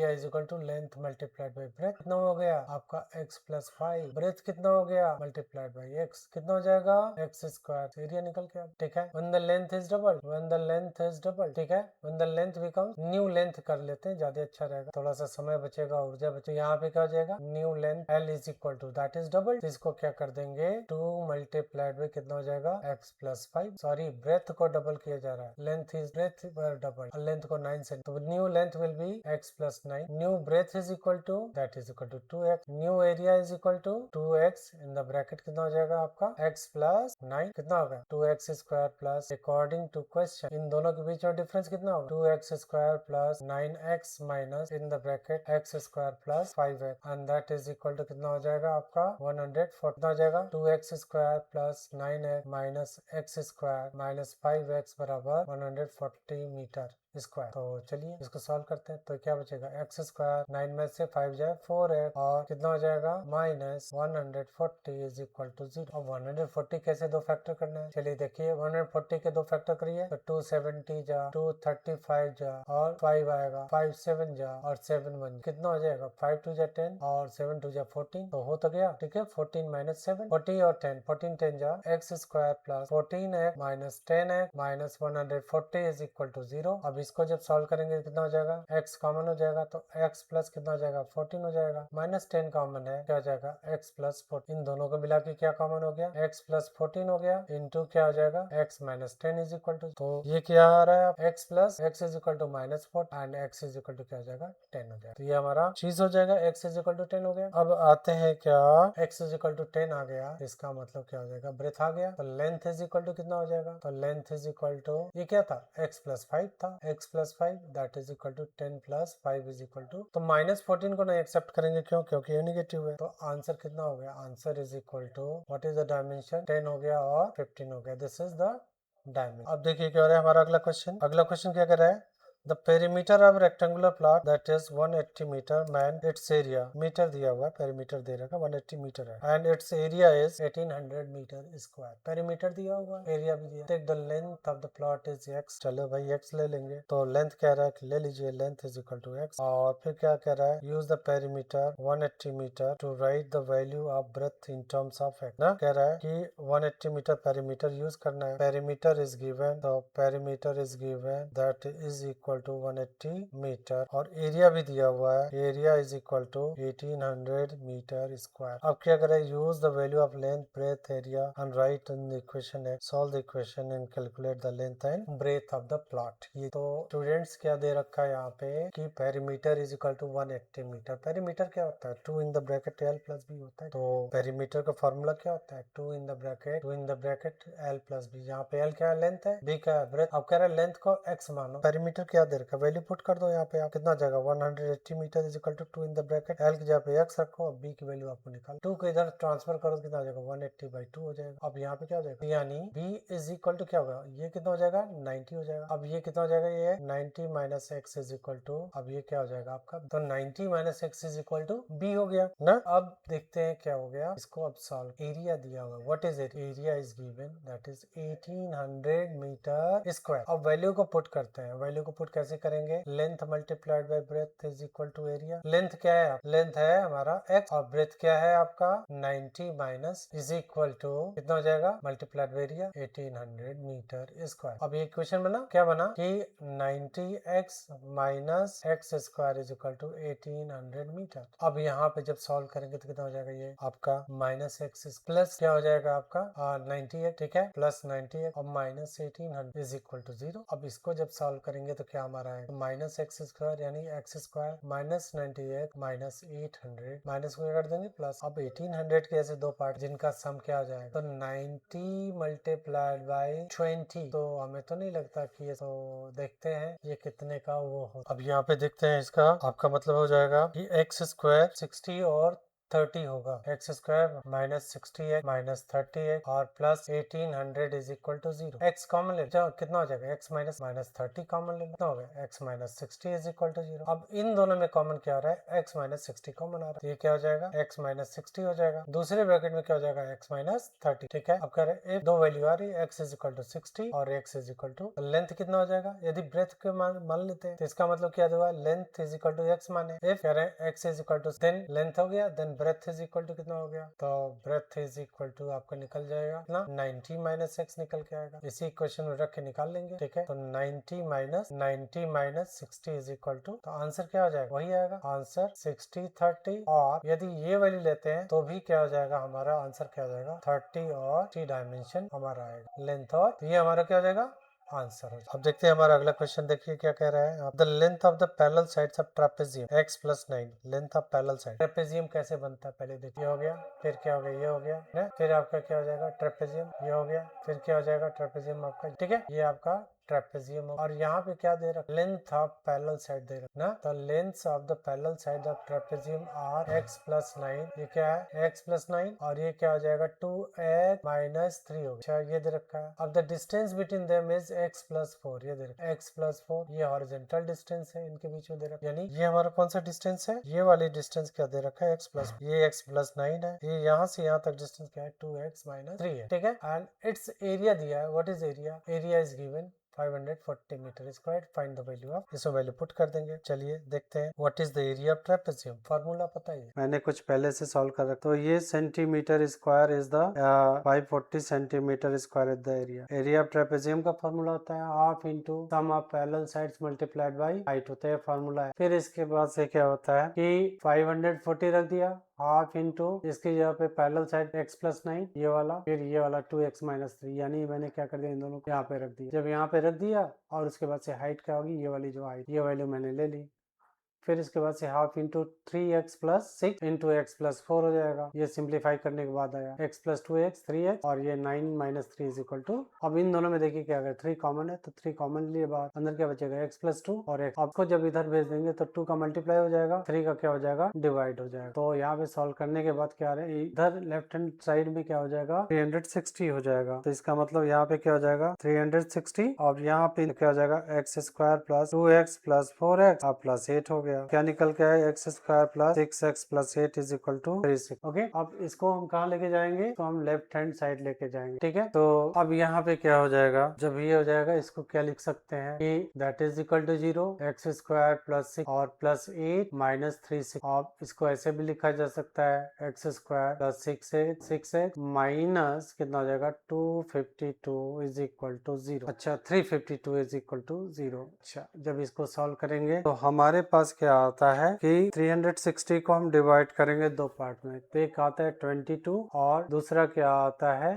is equal to length multiplied by breadth, कितना हो गया आपका x प्लस 5, ब्रेथ कितना हो गया मल्टीप्लाइड बाई x, कितना हो जाएगा x स्क्वायर, एरिया निकल के, ठीक है। When the length is double, when the length is double, ठीक है, when the length become, new length कर लेते हैं, ज्यादा अच्छा रहेगा, थोड़ा सा समय बचेगा, ऊर्जा बचेगा। यहाँ पे क्या हो जाएगा, new length l is equal to that is double, इसको क्या कर देंगे 2 मल्टीप्लाइड बाई कितना हो जाएगा x प्लस 5, सॉरी ब्रेथ को डबल किया जा रहा है, length is breadth double, length को 9 से, तो new length will be x plus 9, new breadth is equal to that is equal to 2x, new area is equal to 2x in the bracket, कितना हो जाएगा आपका x प्लस 9, कितना होगा 2x square plus, according to question इन दोनों के बीच में डिफरेंस कितना होगा 2x square plus 9x minus in the bracket x square plus 5x and that is equal to कितना हो जाएगा आपका 140, कितना हो जाएगा 2x square plus 9x minus x square minus 5x बराबर 140 मीटर स्क्वायर। तो चलिए इसको सॉल्व करते हैं, तो क्या बचेगा x स्क्वायर 9 में से 5 जाए 4x और कितना हो जाएगा माइनस 140 इज इक्वल टू 0। अब 140 कैसे दो फैक्टर करना है, चलिए देखिए 140 के दो फैक्टर करिए तो 270 जा 235 जा और 5 आएगा, 5 7 जा और 7 1, कितना हो जाएगा 5 2 जा 10 और 7 2 जा 14, तो हो तो गया, ठीक है। 14 माइनस 7 40 और 10, 14 10 जा x square plus 14x minus 10x minus 140 is equal to 0। अब इसको जब सॉल्व करेंगे कितना हो जाएगा, x कॉमन हो जाएगा तो x प्लस कितना हो जाएगा 14 हो जाएगा, माइनस 10 कॉमन है, क्या हो जाएगा x प्लस 14, इन दोनों को मिला के क्या कॉमन हो गया x प्लस 14 हो गया, इंटू क्या हो जाएगा x minus 10 is equal to, तो ये क्या आ रहा है x plus x is equal to minus 4 and x is equal to क्या हो जाएगा 10 हो जाएगा, तो ये हमारा चीज हो जाएगा x इज इक्वल टू 10 हो गया। अब आते हैं क्या, x इज इक्वल टू 10 आ गया, इसका मतलब क्या हो जाएगा ब्रेथ आ गया, तो लेंथ इज इक्वल टू कितना हो जाएगा, तो लेंथ इज इक्वल टू ये क्या था x प्लस 5 था, x plus 5 that is equal to 10 plus 5 is equal to, तो माइनस 14 को नहीं एक्सेप्ट करेंगे, क्यों, क्योंकि ये नेगेटिव है, तो आंसर कितना हो गया, answer is equal to what is the dimension 10 हो गया और 15 हो गया, दिस इज द डायमेंशन। अब देखिए क्या हो रहा है हमारा अगला क्वेश्चन, अगला क्वेश्चन क्या कर रहा है, The perimeter of rectangular plot that is 180 meter man its area metre दिया हुआ है, पेरीमीटर दे रखा 180 मीटर है and its area is 1800 metre square, perimeter दिया हुआ है, एरिया भी दिया, take the length of the plot is x, चलो भाई x ले लेंगे, तो लेंथ कह रहा है कि ले लीजिए length is equal to x, और फिर क्या कह रहा है use the perimeter 180 metre to write the value of breadth in terms of x, ना कह रहा है कि 180 मीटर पेरीमीटर यूज करना है, पेरीमीटर इज गिवन, तो perimeter is given that is equal to 180 metre और एरिया भी दिया हुआ है, area is equal to 1800 metre square. अब क्या करें, use the value of length breadth area and write in the equation x, solve the equation and calculate the length and breadth of the plot. ये तो students क्या दे रखा है यहाँ पे कि perimeter is equal to 180 metre, perimeter क्या होता है 2 in the bracket L plus B होता है, तो पेरीमीटर का फॉर्मूला क्या होता है 2 in the bracket L plus B, यहाँ पे एल क्या है लेंथ है, बी क्या है ब्रेथ। अब कह रहे हैं लेंथ को एक्स मानो, पेरीमीटर क्या दे रखा है वैल्यू पुट कर दो यहाँ पे, आप कितना जाएगा 180 metre is equal to 2 in the bracket L की जगह पे एक्स रखो और बी की वैल्यू आपको निकाल, 2 को इधर ट्रांसफर करो कितना हो जाएगा 180 बाई 2 हो जाएगा। अब यहाँ पे क्या हो जाएगा यानी b इज इक्वल टू क्या होगा, ये कितना हो जाएगा 90 हो जाएगा। अब ये कितना हो जाएगा, ये 90 minus x is equal to, अब ये क्या हो जाएगा आपका, तो 90 minus x is equal to B हो गया ना। अब देखते हैं क्या हो गया, इसको अब सॉल्व, एरिया दिया हुआ what is it, area is given that is 1800 metre square. अब वैल्यू को पुट करते हैं, वैल्यू को पुट कैसे करेंगे, length multiplied by breadth is equal to area. Length क्या है, लेंथ है हमारा x और ब्रेथ क्या है आपका 90 माइनस इज इक्वल टू कितना हो जाएगा, multiplied by area 1800 metre square. अब ये इक्वेशन बना, क्या बना कि 90x minus x square is equal to 1800 metre. अब यहाँ पे जब सॉल्व करेंगे तो कितना हो जाएगा, ये आपका माइनस एक्स प्लस क्या हो जाएगा आपका 98, ठीक है, प्लस 98 और माइनस 1800 इज इक्वल टू 0। अब इसको जब सॉल्व करेंगे तो क्या हमारा है, माइनस एक्स स्क्वायर यानी x square minus 98 minus 800 minus को कर देंगे प्लस। अब 1800 के ऐसे दो पार्ट जिनका सम क्या हो जाएगा, तो 90 मल्टीप्लाइड बाई 20। तो हमें तो नहीं लगता कि ये, तो देखते हैं ये कितने का वो हो। अब यहाँ पे देखते हैं इसका, आपका मतलब हो जाएगा कि एक्स स्क्वायर 60 और 30 होगा, एक्स स्क्वायर माइनस 60 माइनस 30 और plus 1800 is equal to 0। X common ले जाओ, कितना हो जाएगा, एक्स माइनस माइनस 30 कॉमन ले लो, हो गया x minus 60 is equal to 0। अब इन दोनों में कॉमन क्या आ रहा है, एक्स माइनस 60 कॉमन आ रहा है, ये क्या हो जाएगा, एक्स माइनस 60 हो जाएगा। दूसरे ब्रैकेट में क्या हो जाएगा, एक्स माइनस 30, ठीक है। अब कह रहे दो वैल्यू आ रही है, एक्स इज इक्वल टू 60 और x is equal to length कितना हो जाएगा, यदि ब्रेथ के मान लेते हैं तो इसका मतलब क्या हुआ, length is equal to x माने, इफ कह रहे हैं x is equal to then length हो गया, then breadth is equal to कितना हो गया, तो ब्रेथ इज इक्वल टू आपका निकल जाएगा ना 90 माइनस एक्स निकल के आएगा। इसी इक्वेशन में रख के निकाल लेंगे, ठीक है। तो 90 माइनस 60 इज इक्वल टू, तो आंसर क्या हो जाएगा, वही आएगा आंसर 60 30। और यदि ये वैल्यू लेते हैं तो भी क्या हो जाएगा, हमारा आंसर क्या हो जाएगा 30 और 3 डायमेंशन हमारा आएगा लेंथ, और तो ये हमारा क्या हो जाएगा आंसर है। अब देखते हैं हमारा अगला क्वेश्चन, देखिए क्या कह रहा है, the length of the parallel sides of trapezium x plus 9। Length of parallel side, trapezium कैसे बनता है पहले देखिए, हो गया, फिर क्या हो गया, ये हो गया ना, फिर आपका क्या हो जाएगा ट्रापेजियम, ये हो गया, फिर क्या हो जाएगा ट्रापेजियम आपका, ठीक है, ये आपका ट्रापेजियम। और यहाँ पे क्या दे रखा, लेंथ ऑफ पैरेलल साइड दे रखा ना, the length of the parallel side of trapezium are x plus 9, ये क्या है x प्लस 9 और ये क्या हो जाएगा 2x माइनस 3 हो गया, ये दे रखा है। अब the distance between them is x plus 4, ये दे रखा x प्लस 4, ये हॉरिजॉन्टल डिस्टेंस है इनके बीच में दे रखा, यानी ये हमारा कौन सा डिस्टेंस है, ये वाली डिस्टेंस क्या दे रखा है x प्लस, ये x प्लस 9 है, ये यहाँ से यहाँ तक डिस्टेंस क्या है 2x माइनस 3 है, ठीक है। एंड इट्स एरिया दिया है, what is area, area is given 540 metre square, find the value of, इसमें वैल्यू पुट कर देंगे। चलिए देखते हैं what is the area of trapezium, formula पता है, मैंने कुछ पहले से सॉल्व कर रखा, तो ये centimetre square is the 540 centimetre square is the area. Area of trapezium का फार्मूला होता है half into sum of parallel sides multiplied by height, होता है फार्मूला है। फिर इसके बाद से क्या होता है कि 540 रख दिया, हाफ इंटू इसकी जगह पे पैरेलल साइड x प्लस 9 ये वाला, फिर ये वाला 2x माइनस 3, यानी मैंने क्या कर दिया इन दोनों को यहाँ पे रख दिया। जब यहाँ पे रख दिया और उसके बाद से हाइट क्या होगी, ये वाली जो हाइट, ये वैल्यू मैंने ले ली। फिर इसके बाद से half into 3x plus 6 into x plus 4 हो जाएगा। ये सिंप्लीफाई करने के बाद आया x प्लस 2x 3x और ये 9 माइनस 3 इज इक्वल टू, अब इन दोनों में देखिए क्या अगर 3 कॉमन है तो 3 कॉमन लिए बाहर, अंदर क्या बचेगा x प्लस 2 और x, आपको जब इधर भेज देंगे तो 2 का मल्टीप्लाई हो जाएगा, 3 का क्या हो जाएगा डिवाइड हो जाएगा। तो यहाँ पे सॉल्व करने के बाद क्या है, इधर लेफ्ट हैंड साइड में क्या हो जाएगा 360 हो जाएगा, तो इसका मतलब यहाँ पे क्या हो जाएगा 360 और यहाँ पे क्या हो जाएगा x square plus 2x plus 4x और प्लस 8 हो गया, क्या निकल के x square plus 6x plus 8 is equal to 36। Okay, अब इसको हम कहाँ लेके जाएंगे, तो हम लेफ्ट हैंड साइड लेके जाएंगे, ठीक है। तो अब यहाँ पे क्या हो जाएगा, जब ये हो जाएगा इसको क्या लिख सकते हैं कि that is equal to 0 x square plus 6 और प्लस 8 माइनस 3 और इसको ऐसे भी लिखा जा सकता है x square plus 6x minus कितना हो जाएगा 252 इज इक्वल टू 0। अच्छा 352 इज इक्वल टू 0। अच्छा जब इसको सॉल्व करेंगे तो हमारे पास क्या आता है कि 360 को हम डिवाइड करेंगे दो पार्ट में, तो एक आता है 22 और दूसरा क्या आता है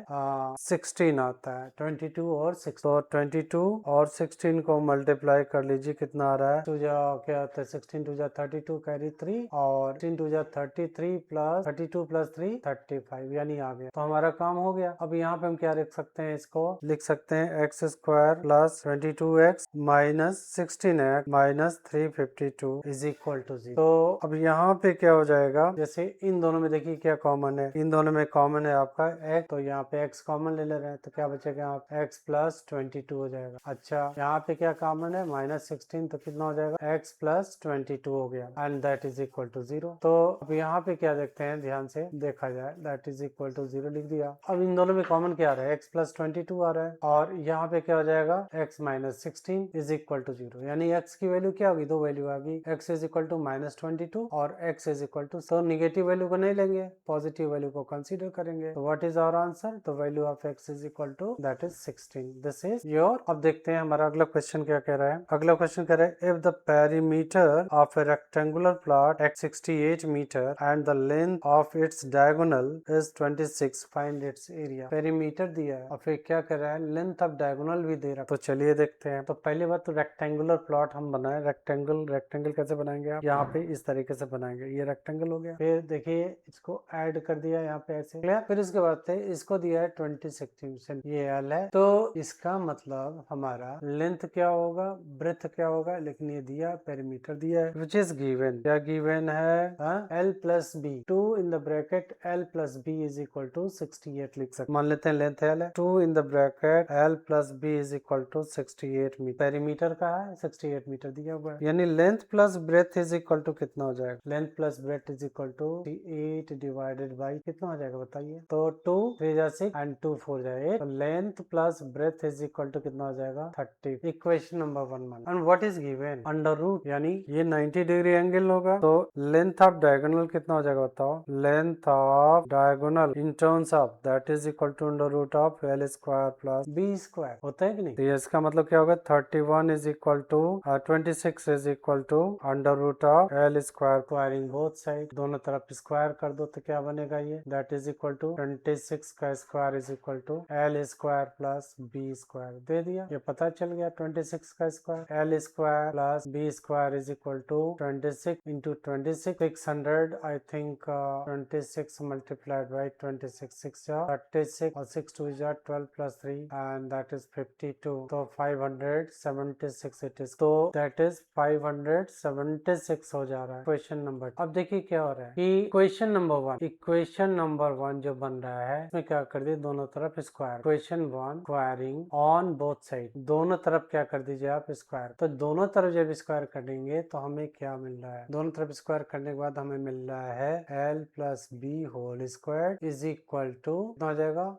16 आता है, 22 और 6, तो 22 और 16 को मल्टीप्लाई कर लीजिए, कितना आ रहा है टू जा क्या आता है 16 टू जा 32 कैरी 3 और 16 टू जा 33 प्लस 32 प्लस 3 35, यानी आ गया। तो हमारा काम हो गया। अब यहाँ पे हम क्या लिख सकते हैं, इसको लिख सकते हैं x square plus 22x minus 16x minus 352 is equal to 0। तो अब यहाँ पे क्या हो जाएगा, जैसे इन दोनों में देखिए क्या कॉमन है, इन दोनों में कॉमन है आपका x, तो यहाँ पे x कॉमन ले ले रहे हैं तो क्या बचेगा, आप x प्लस 22 हो जाएगा। अच्छा यहाँ पे क्या कॉमन है, -16, तो कितना हो जाएगा, x प्लस 22 हो गया and that is equal to 0। तो अब यहाँ पे क्या देखते हैं, ध्यान से देखा जाए, दैट इज इक्वल टू 0 लिख दिया। अब इन दोनों में कॉमन क्या आ रहा है, x प्लस 22 आ रहा है और यहाँ पे क्या हो जाएगा, x minus 16 is equal to 0, यानी x की वैल्यू क्या होगी, दो वैल्यू आ गई, x इज इक्वल टू -22 और x इज इक्वल टू, तो निगेटिव वैल्यू को नहीं लेंगे, पॉजिटिव वैल्यू को कंसीडर करेंगे। तो what is our answer, the value of x is equal to that is 16। This is your. अब देखते हैं हमारा अगला क्वेश्चन क्या कह रहा है। अगला क्वेश्चन कह रहा है, if the perimeter of a rectangular plot x 68 metre and the length of its diagonal is 26, find its area. Perimeter दिया है और फिर क्या कर रहा है, लेंथ ऑफ डायगोनल भी दे रहा है। तो चलिए देखते हैं। तो पहली बात तो रेक्टेंगुलर प्लॉट हम बनाए, रेक्टेंगल कैसे बनाएंगे आप, यहाँ पे इस तरीके से बनाएंगे, ये रेक्टेंगल हो गया। फिर देखिए इसको ऐड कर दिया यहाँ पे ऐसे, क्लियर। फिर इसके बाद से इसको दिया है 26 सेंटीमीटर, ये एल है, तो इसका मतलब हमारा लेंथ क्या होगा, ब्रेथ क्या होगा, लेकिन ये दिया पेरीमीटर दिया है विच इज गिवन, क्या गिवन है, L plus B, 2 in the bracket L plus B is equal to 68 लिख सकते, मान लेते हैं लेंथ एल है, 2 in the bracket L plus B is equal to 68 metre, perimeter का है 68 मीटर दिया हुआ है, यानी length plus breadth is equal to कितना हो जाएगा, length plus breadth is equal to 8 divided by कितना हो जाएगा बताइए, तो 2 3 जा 6 एंड 2 4 जाए 8, तो length plus breadth is equal to कितना हो जाएगा 30। Equation number 1 and what is given, under root, यानी ये 90 डिग्री एंगल होगा, तो लेंथ ऑफ डायगोनल कितना हो जाएगा बताओ, length of diagonal in terms of that is equal to under root of L square plus B square, होता है कि नहीं। तो इसका मतलब क्या होगा, 31 is equal to 26 is equal to under root of L square, squaring both side, दोनों तरफ स्क्वायर कर दो तो क्या बनेगा, ये दैट इज इक्वल टू 26 का square is equal to L square plus B square, दे दिया, ये पता चल गया 26 का square, L square plus B square is equal to 26 into 26, 600 I think 26 multiplied by 26, 6 36 और 6 2 12 प्लस 3 एंड दैट इज 52, तो 576 इट इज, तो दैट इज 576 हो जा रहा है क्वेश्चन नंबर। अब देखिए क्या हो रहा है कि क्वेश्चन नंबर वन जो बन रहा है इसमें क्या कर दिए, दोनों तरफ square, question 1 squaring on both side, दोनों तरफ क्या कर दीजिए आप स्क्वायर, तो दोनों तरफ जब स्क्वायर करेंगे तो हमें क्या मिल रहा है, दोनों तरफ स्क्वायर करने के बाद हमें मिल रहा है L plus B whole square is equal to कितना हो जाएगा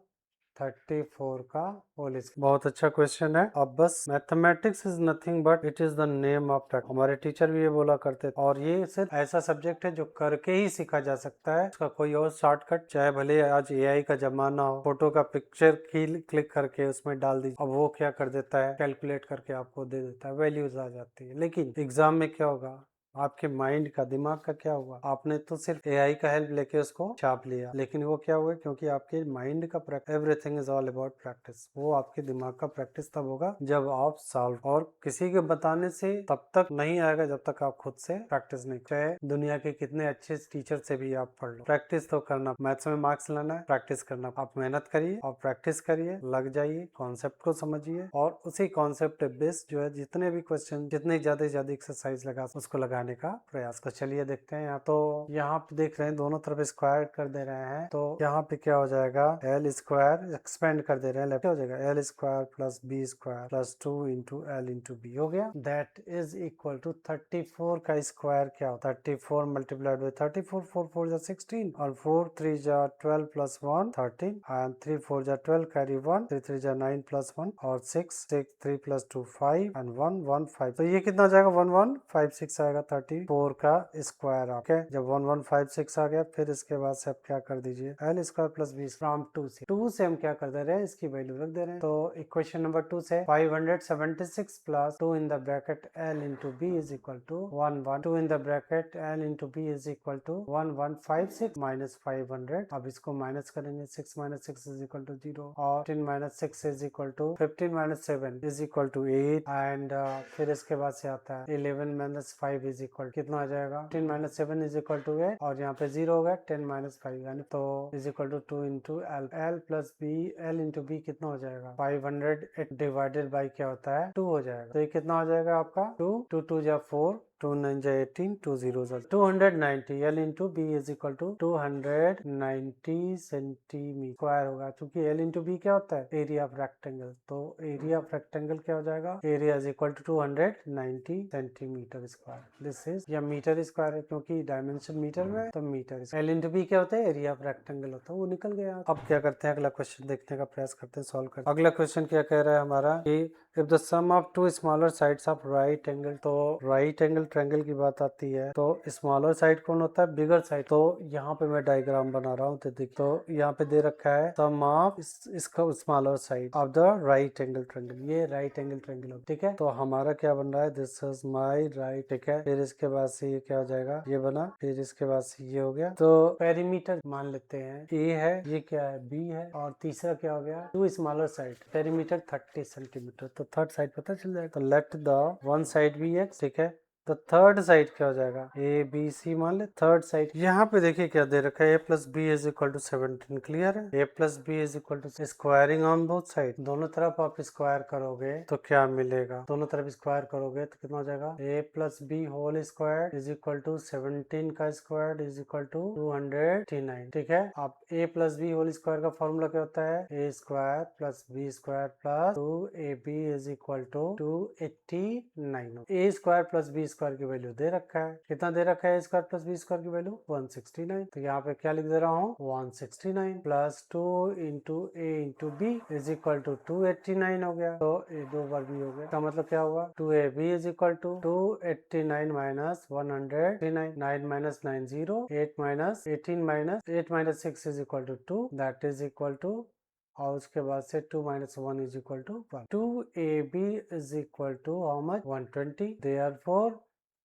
34 का होल स्क्वायर। बहुत अच्छा क्वेश्चन है। अब बस mathematics is nothing but it is the name of practice, हमारे टीचर भी ये बोला करते थे, और ये सिर्फ ऐसा सब्जेक्ट है जो करके ही सीखा जा सकता है, उसका कोई और शॉर्टकट, चाहे भले आज एआई का जमाना हो, फोटो का पिक्चर क्लिक करके उसमें डाल दीजिए, अब वो क्या कर देता है, कैलकुलेट करके आपको दे देता है, वैल्यूज आ जाती है। लेकिन एग्जाम में क्या होगा, आपके माइंड का, दिमाग का क्या हुआ, आपने तो सिर्फ एआई का हेल्प लेके उसको छाप लिया, लेकिन वो क्या हुआ, क्योंकि आपके माइंड का everything is all about practice, वो आपके दिमाग का प्रैक्टिस तब होगा जब आप सॉल्व, और किसी के बताने से तब तक नहीं आएगा जब तक आप खुद से प्रैक्टिस नहीं, चाहे दुनिया के कितने अच्छे टीचर से भी आप पढ़ लो, प्रैक्टिस तो करना, मैथ्स में मार्क्स लाना है, प्रैक्टिस करना, आप मेहनत करिए और प्रैक्टिस करिए, लग जाइए, कॉन्सेप्ट को समझिए और उसी कॉन्सेप्ट बेस्ड जो है जितने भी क्वेश्चन, जितने ज्यादा से ज्यादा एक्सरसाइज लगा उसको लगाने का प्रयास कर। चलिए देखते हैं यहाँ, तो यहाँ पे देख रहे हैं दोनों तरफ स्क्वायर कर दे रहे हैं, तो यहाँ पे क्या हो जाएगा, एल स्क्वायर एक्सपेंड कर दे रहे हैं, क्या हो जाएगा, L square plus B square plus 2 into L into B हो गया, दैट इज इक्वल टू 34 का स्क्वायर क्या होता है, 34 मल्टीप्लाइड बाई 34, 4 4 जा 16 और 4 3 जा 12 प्लस 1 13 एंड 3 4 जा 12 कैरी 1, 3 3 जा 9 प्लस 1 और 6 6 3 प्लस 2 5 एंड 1 1 5, तो ये कितना हो जाएगा 1 1 5 6 आएगा, 34 का स्क्वायर ओके। जब 1156 आ गया फिर इसके बाद से आप क्या कर दीजिए, L square plus B from 2 से हम क्या कर दे रहे हैं, इसकी वैल्यू रख दे रहे हैं, तो इक्वेशन नंबर 2 से 576 plus 2 in the bracket L into B is equal to 1 1, 2 in the bracket L into B is equal to 1156 minus 500, अब इसको माइनस करेंगे, 6 माइनस 6 इज इक्वल टू 0 और 10 minus 6 is equal to 15 minus 7 is equal to 8 and फिर इसके बाद से आता है 11 माइनस 5 इज इक्वल कितना आ जाएगा, 10 माइनस 7 इज इक्वल टू 8 और यहाँ पे 0 होगा 10 माइनस 5 यानी तो is equal to 2 into L, L plus B, L into B कितना हो जाएगा 500 डिवाइडेड बाई क्या होता है 2 हो जाएगा, तो ये कितना हो जाएगा आपका 2 2 2 जा 4 2 9 जा 18, 2 0 जा 290, L into B is equal to 290 centimetre square होगा, क्योंकि L इंटू बी क्या होता है, एरिया ऑफ रेक्टेंगल। तो एरिया ऑफ रेक्टेंगल क्या हो जाएगा, area is equal to 290 centimetre square. This is, या मीटर स्क्वायर है क्योंकि डायमेंशन मीटर में है, तो मीटर। L इंटू बी क्या होता है, एरिया ऑफ रेक्टेंगल होता है, वो निकल गया। अब क्या करते हैं, अगला क्वेश्चन देखने का प्रयास करते हैं, सॉल्व करते हैं। अगला क्वेश्चन क्या कह रहा है हमारा कि if the sum of two smaller sides of right angle, तो राइट एंगल ट्रायंगल की बात आती है, तो स्मॉलर साइड कौन होता है, बिगर साइड। तो यहाँ पे मैं डायग्राम बना रहा हूँ, तो देखिए, तो यहाँ पे दे रखा है सम ऑफ इसका smaller side of the right angle triangle, ये राइट एंगल ट्रायंगल, ठीक है। तो हमारा क्या बन रहा है, दिस इज माई राइट, ठीक है। फिर इसके बाद से ये क्या हो जाएगा, ये बना, फिर इसके बाद से ये हो गया। तो पेरीमीटर मान लेते हैं, ए है, ये क्या है, बी है, और तीसरा क्या हो गया, two smaller side, perimeter 30 centimetre. तो थर्ड साइड पता चल जाएगा। तो let the one side be X, ठीक है। तो थर्ड साइड क्या हो जाएगा, ए बी सी मान ले थर्ड साइड। यहाँ पे देखिए क्या दे रखा है, A plus B is equal to 17, clear है। A plus B is equal to squaring on both side, दोनों तरफ आप स्क्वायर करोगे तो क्या मिलेगा, दोनों तरफ स्क्वायर करोगे तो कितना हो जाएगा, A plus B whole square is equal to 17 का स्क्वायर इज इक्वल टू 289, ठीक है। अब A plus B whole square का फॉर्मूला क्या होता है, A square plus B square plus 2ab is equal to 289। A square plus B square की value दे रखा है, कितना दे रखा है, A square plus B square की वैल्यू 169। तो यहाँ पे क्या लिख दे रहा हूँ, 169 plus 2 into A into B is equal to 289 हो गया। तो ये दो बार भी हो गया, इसका मतलब क्या हुआ, 2ab is equal to 289 minus 139, 9 minus 9 0, 8 minus 18 minus 8 minus 6 is equal to 2, that is equal to, और उसके बाद से 2 minus 1 is equal to 1। 2ab is equal to how much, 120। Therefore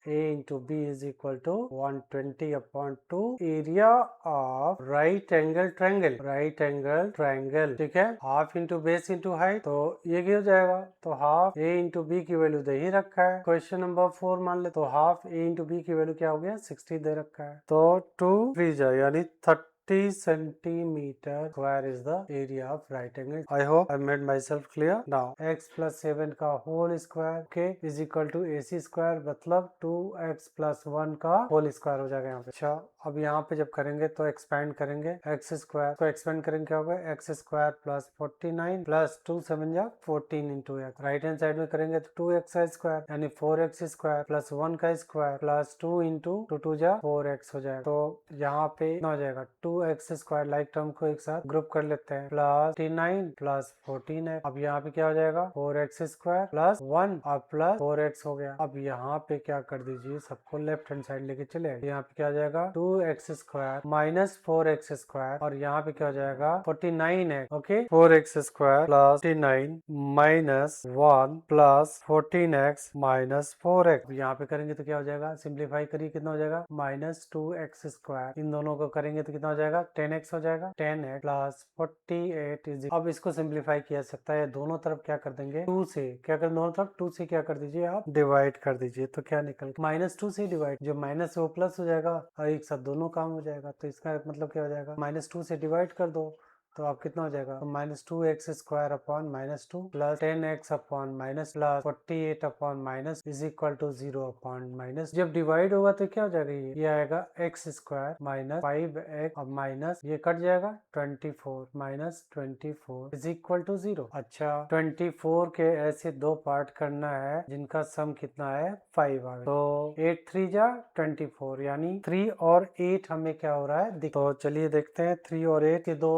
a into b is equal to 120 upon 2 area of right angle triangle, right angle triangle, ठीक है। Half into base into height, तो ये क्या हो जाएगा, तो half a into B की value दे ही रखा है। क्वेश्चन नंबर 4 मान ले, तो हाफ a इंटू बी की वैल्यू क्या हो गया, 60 दे रखा है। तो 2 3 जा यानी 30 centimeter square is the area of right angle. I hope I made myself clear. Now x plus 7 का whole square k is equal to ac square, मतलब 2x plus 1 का whole square हो जाएगा यहाँ पे। अच्छा, अब यहाँ पे जब करेंगे तो एक्सपेंड करेंगे, x स्क्वायर को एक्सपेंड करेंगे क्या होगा, x स्क्वायर प्लस 49 प्लस 2 7 जा 14 into x. Right hand side में करेंगे तो 2x का स्क्वायर यानी 4x स्क्वायर प्लस 1 का स्क्वायर प्लस 2 इंटू 2 2 जा 4x हो जाएगा। तो यहाँ पे कितना हो जाएगा, 2x स्क्वायर, लाइक टर्म को एक साथ ग्रुप कर लेते हैं, प्लस 49 प्लस 14 है। अब यहाँ पे क्या हो जाएगा, 4x स्क्वायर प्लस 1 और प्लस 4x हो गया। अब यहाँ पे क्या कर दीजिए, सबको लेफ्ट हैंड साइड लेके चले, यहाँ पे क्या हो जाएगा, 2x square minus 4x square, और यहाँ पे क्या हो जाएगा 49 है, okay. 4x square plus 49 minus 1 plus 14x minus 4x। यहाँ पे करेंगे तो क्या हो जाएगा, सिंप्लीफाई करिए, कितना हो जाएगा, माइनस 2x स्क्वायर, इन दोनों को करेंगे तो कितना हो जाएगा, 10x हो जाएगा, 10x प्लस 48 इज। अब इसको सिंप्लीफाई किया सकता है, दोनों तरफ क्या कर देंगे, 2 से क्या कर, दोनों तरफ 2 से क्या कर दीजिए, आप डिवाइड कर दीजिए। तो क्या निकल, माइनस 2 से डिवाइड, जो माइनस वो प्लस हो जाएगा और एक साथ दोनों काम हो जाएगा। तो इसका मतलब क्या हो जाएगा, माइनस 2 से डिवाइड कर दो तो आप कितना हो जाएगा, तो minus 2x square upon minus 2 plus 10x upon minus plus 48 upon minus is equal to 0 upon minus. जब डिवाइड होगा तो क्या हो जाएगा, ये आएगा x स्क्वायर माइनस 5x, अब माइनस ये कट जाएगा 24 माइनस 24 इज इक्वल टू 0। अच्छा, 24 के ऐसे दो पार्ट करना है जिनका सम कितना है 5 आ गया। तो 8 3 जा 24 यानी 3 और 8 हमें क्या हो रहा है, तो चलिए देखते हैं 3 और 8 के दो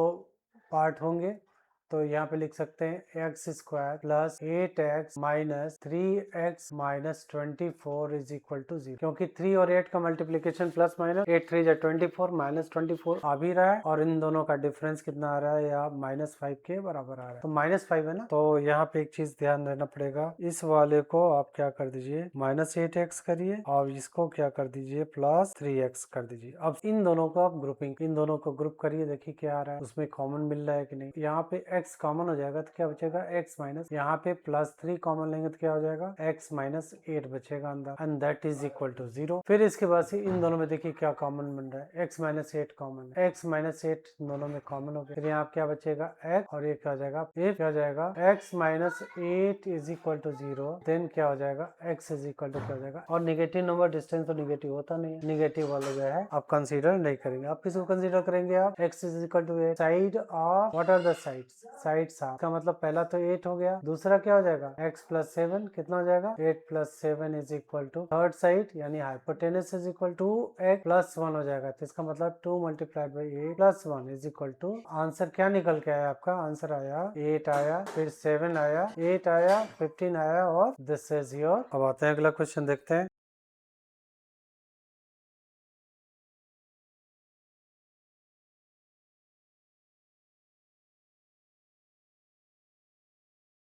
पार्ट होंगे। तो यहाँ पे लिख सकते हैं x square plus 8x minus 3x minus 24 is equal to 0, क्योंकि 3 और 8 का मल्टीप्लीकेशन प्लस माइनस 8 3 जा 24 माइनस 24 आ भी रहा है, और इन दोनों का डिफरेंस कितना आ रहा है, या माइनस 5 के बराबर आ रहा है। तो माइनस 5 है ना, तो यहाँ पे एक चीज ध्यान देना पड़ेगा, इस वाले को आप क्या कर दीजिए, माइनस 8x करिए, और इसको क्या कर दीजिए, प्लस 3x कर दीजिए। अब इन दोनों को आप ग्रुपिंग, इन दोनों को ग्रुप करिए, देखिए क्या आ रहा है, उसमें कॉमन मिल रहा है कि नहीं। यहाँ पे x कॉमन हो जाएगा तो क्या बचेगा x माइनस, यहाँ पे +3 कॉमन लेंगे तो क्या हो जाएगा x माइनस 8 बचेगा अंदर, and that is equal to 0। फिर इसके बाद से इन दोनों में देखिए क्या कॉमन बन रहा है, x माइनस 8 कॉमन है, x माइनस 8 दोनों में कॉमन हो गया। फिर यहाँ क्या बचेगा x, और ये क्या हो जाएगा, ये क्या हो जाएगा x minus 8 is equal to 0। Then क्या हो जाएगा x इज इक्वल टू क्या हो जाएगा, और निगेटिव नंबर डिस्टेंस तो निगेटिव होता नहीं है, निगेटिव वाला जो है आप कंसीडर नहीं करेंगे। आप किसको कंसीडर करेंगे, आप x is equal to side of, what are the sides, sides of, का मतलब पहला तो 8 हो गया, दूसरा क्या हो जाएगा x प्लस 7 कितना हो जाएगा 8 plus 7 is equal to third side यानी hypotenuse is equal to x plus 1 हो जाएगा। तो इसका मतलब 2 multiplied by 8 plus 1 is equal to, answer क्या निकल के आया आपका, आंसर आया 8 आया, फिर 7 आया, 8 आया, 15 आया, और दिस इज योर। अब आते हैं अगला क्वेश्चन देखते हैं।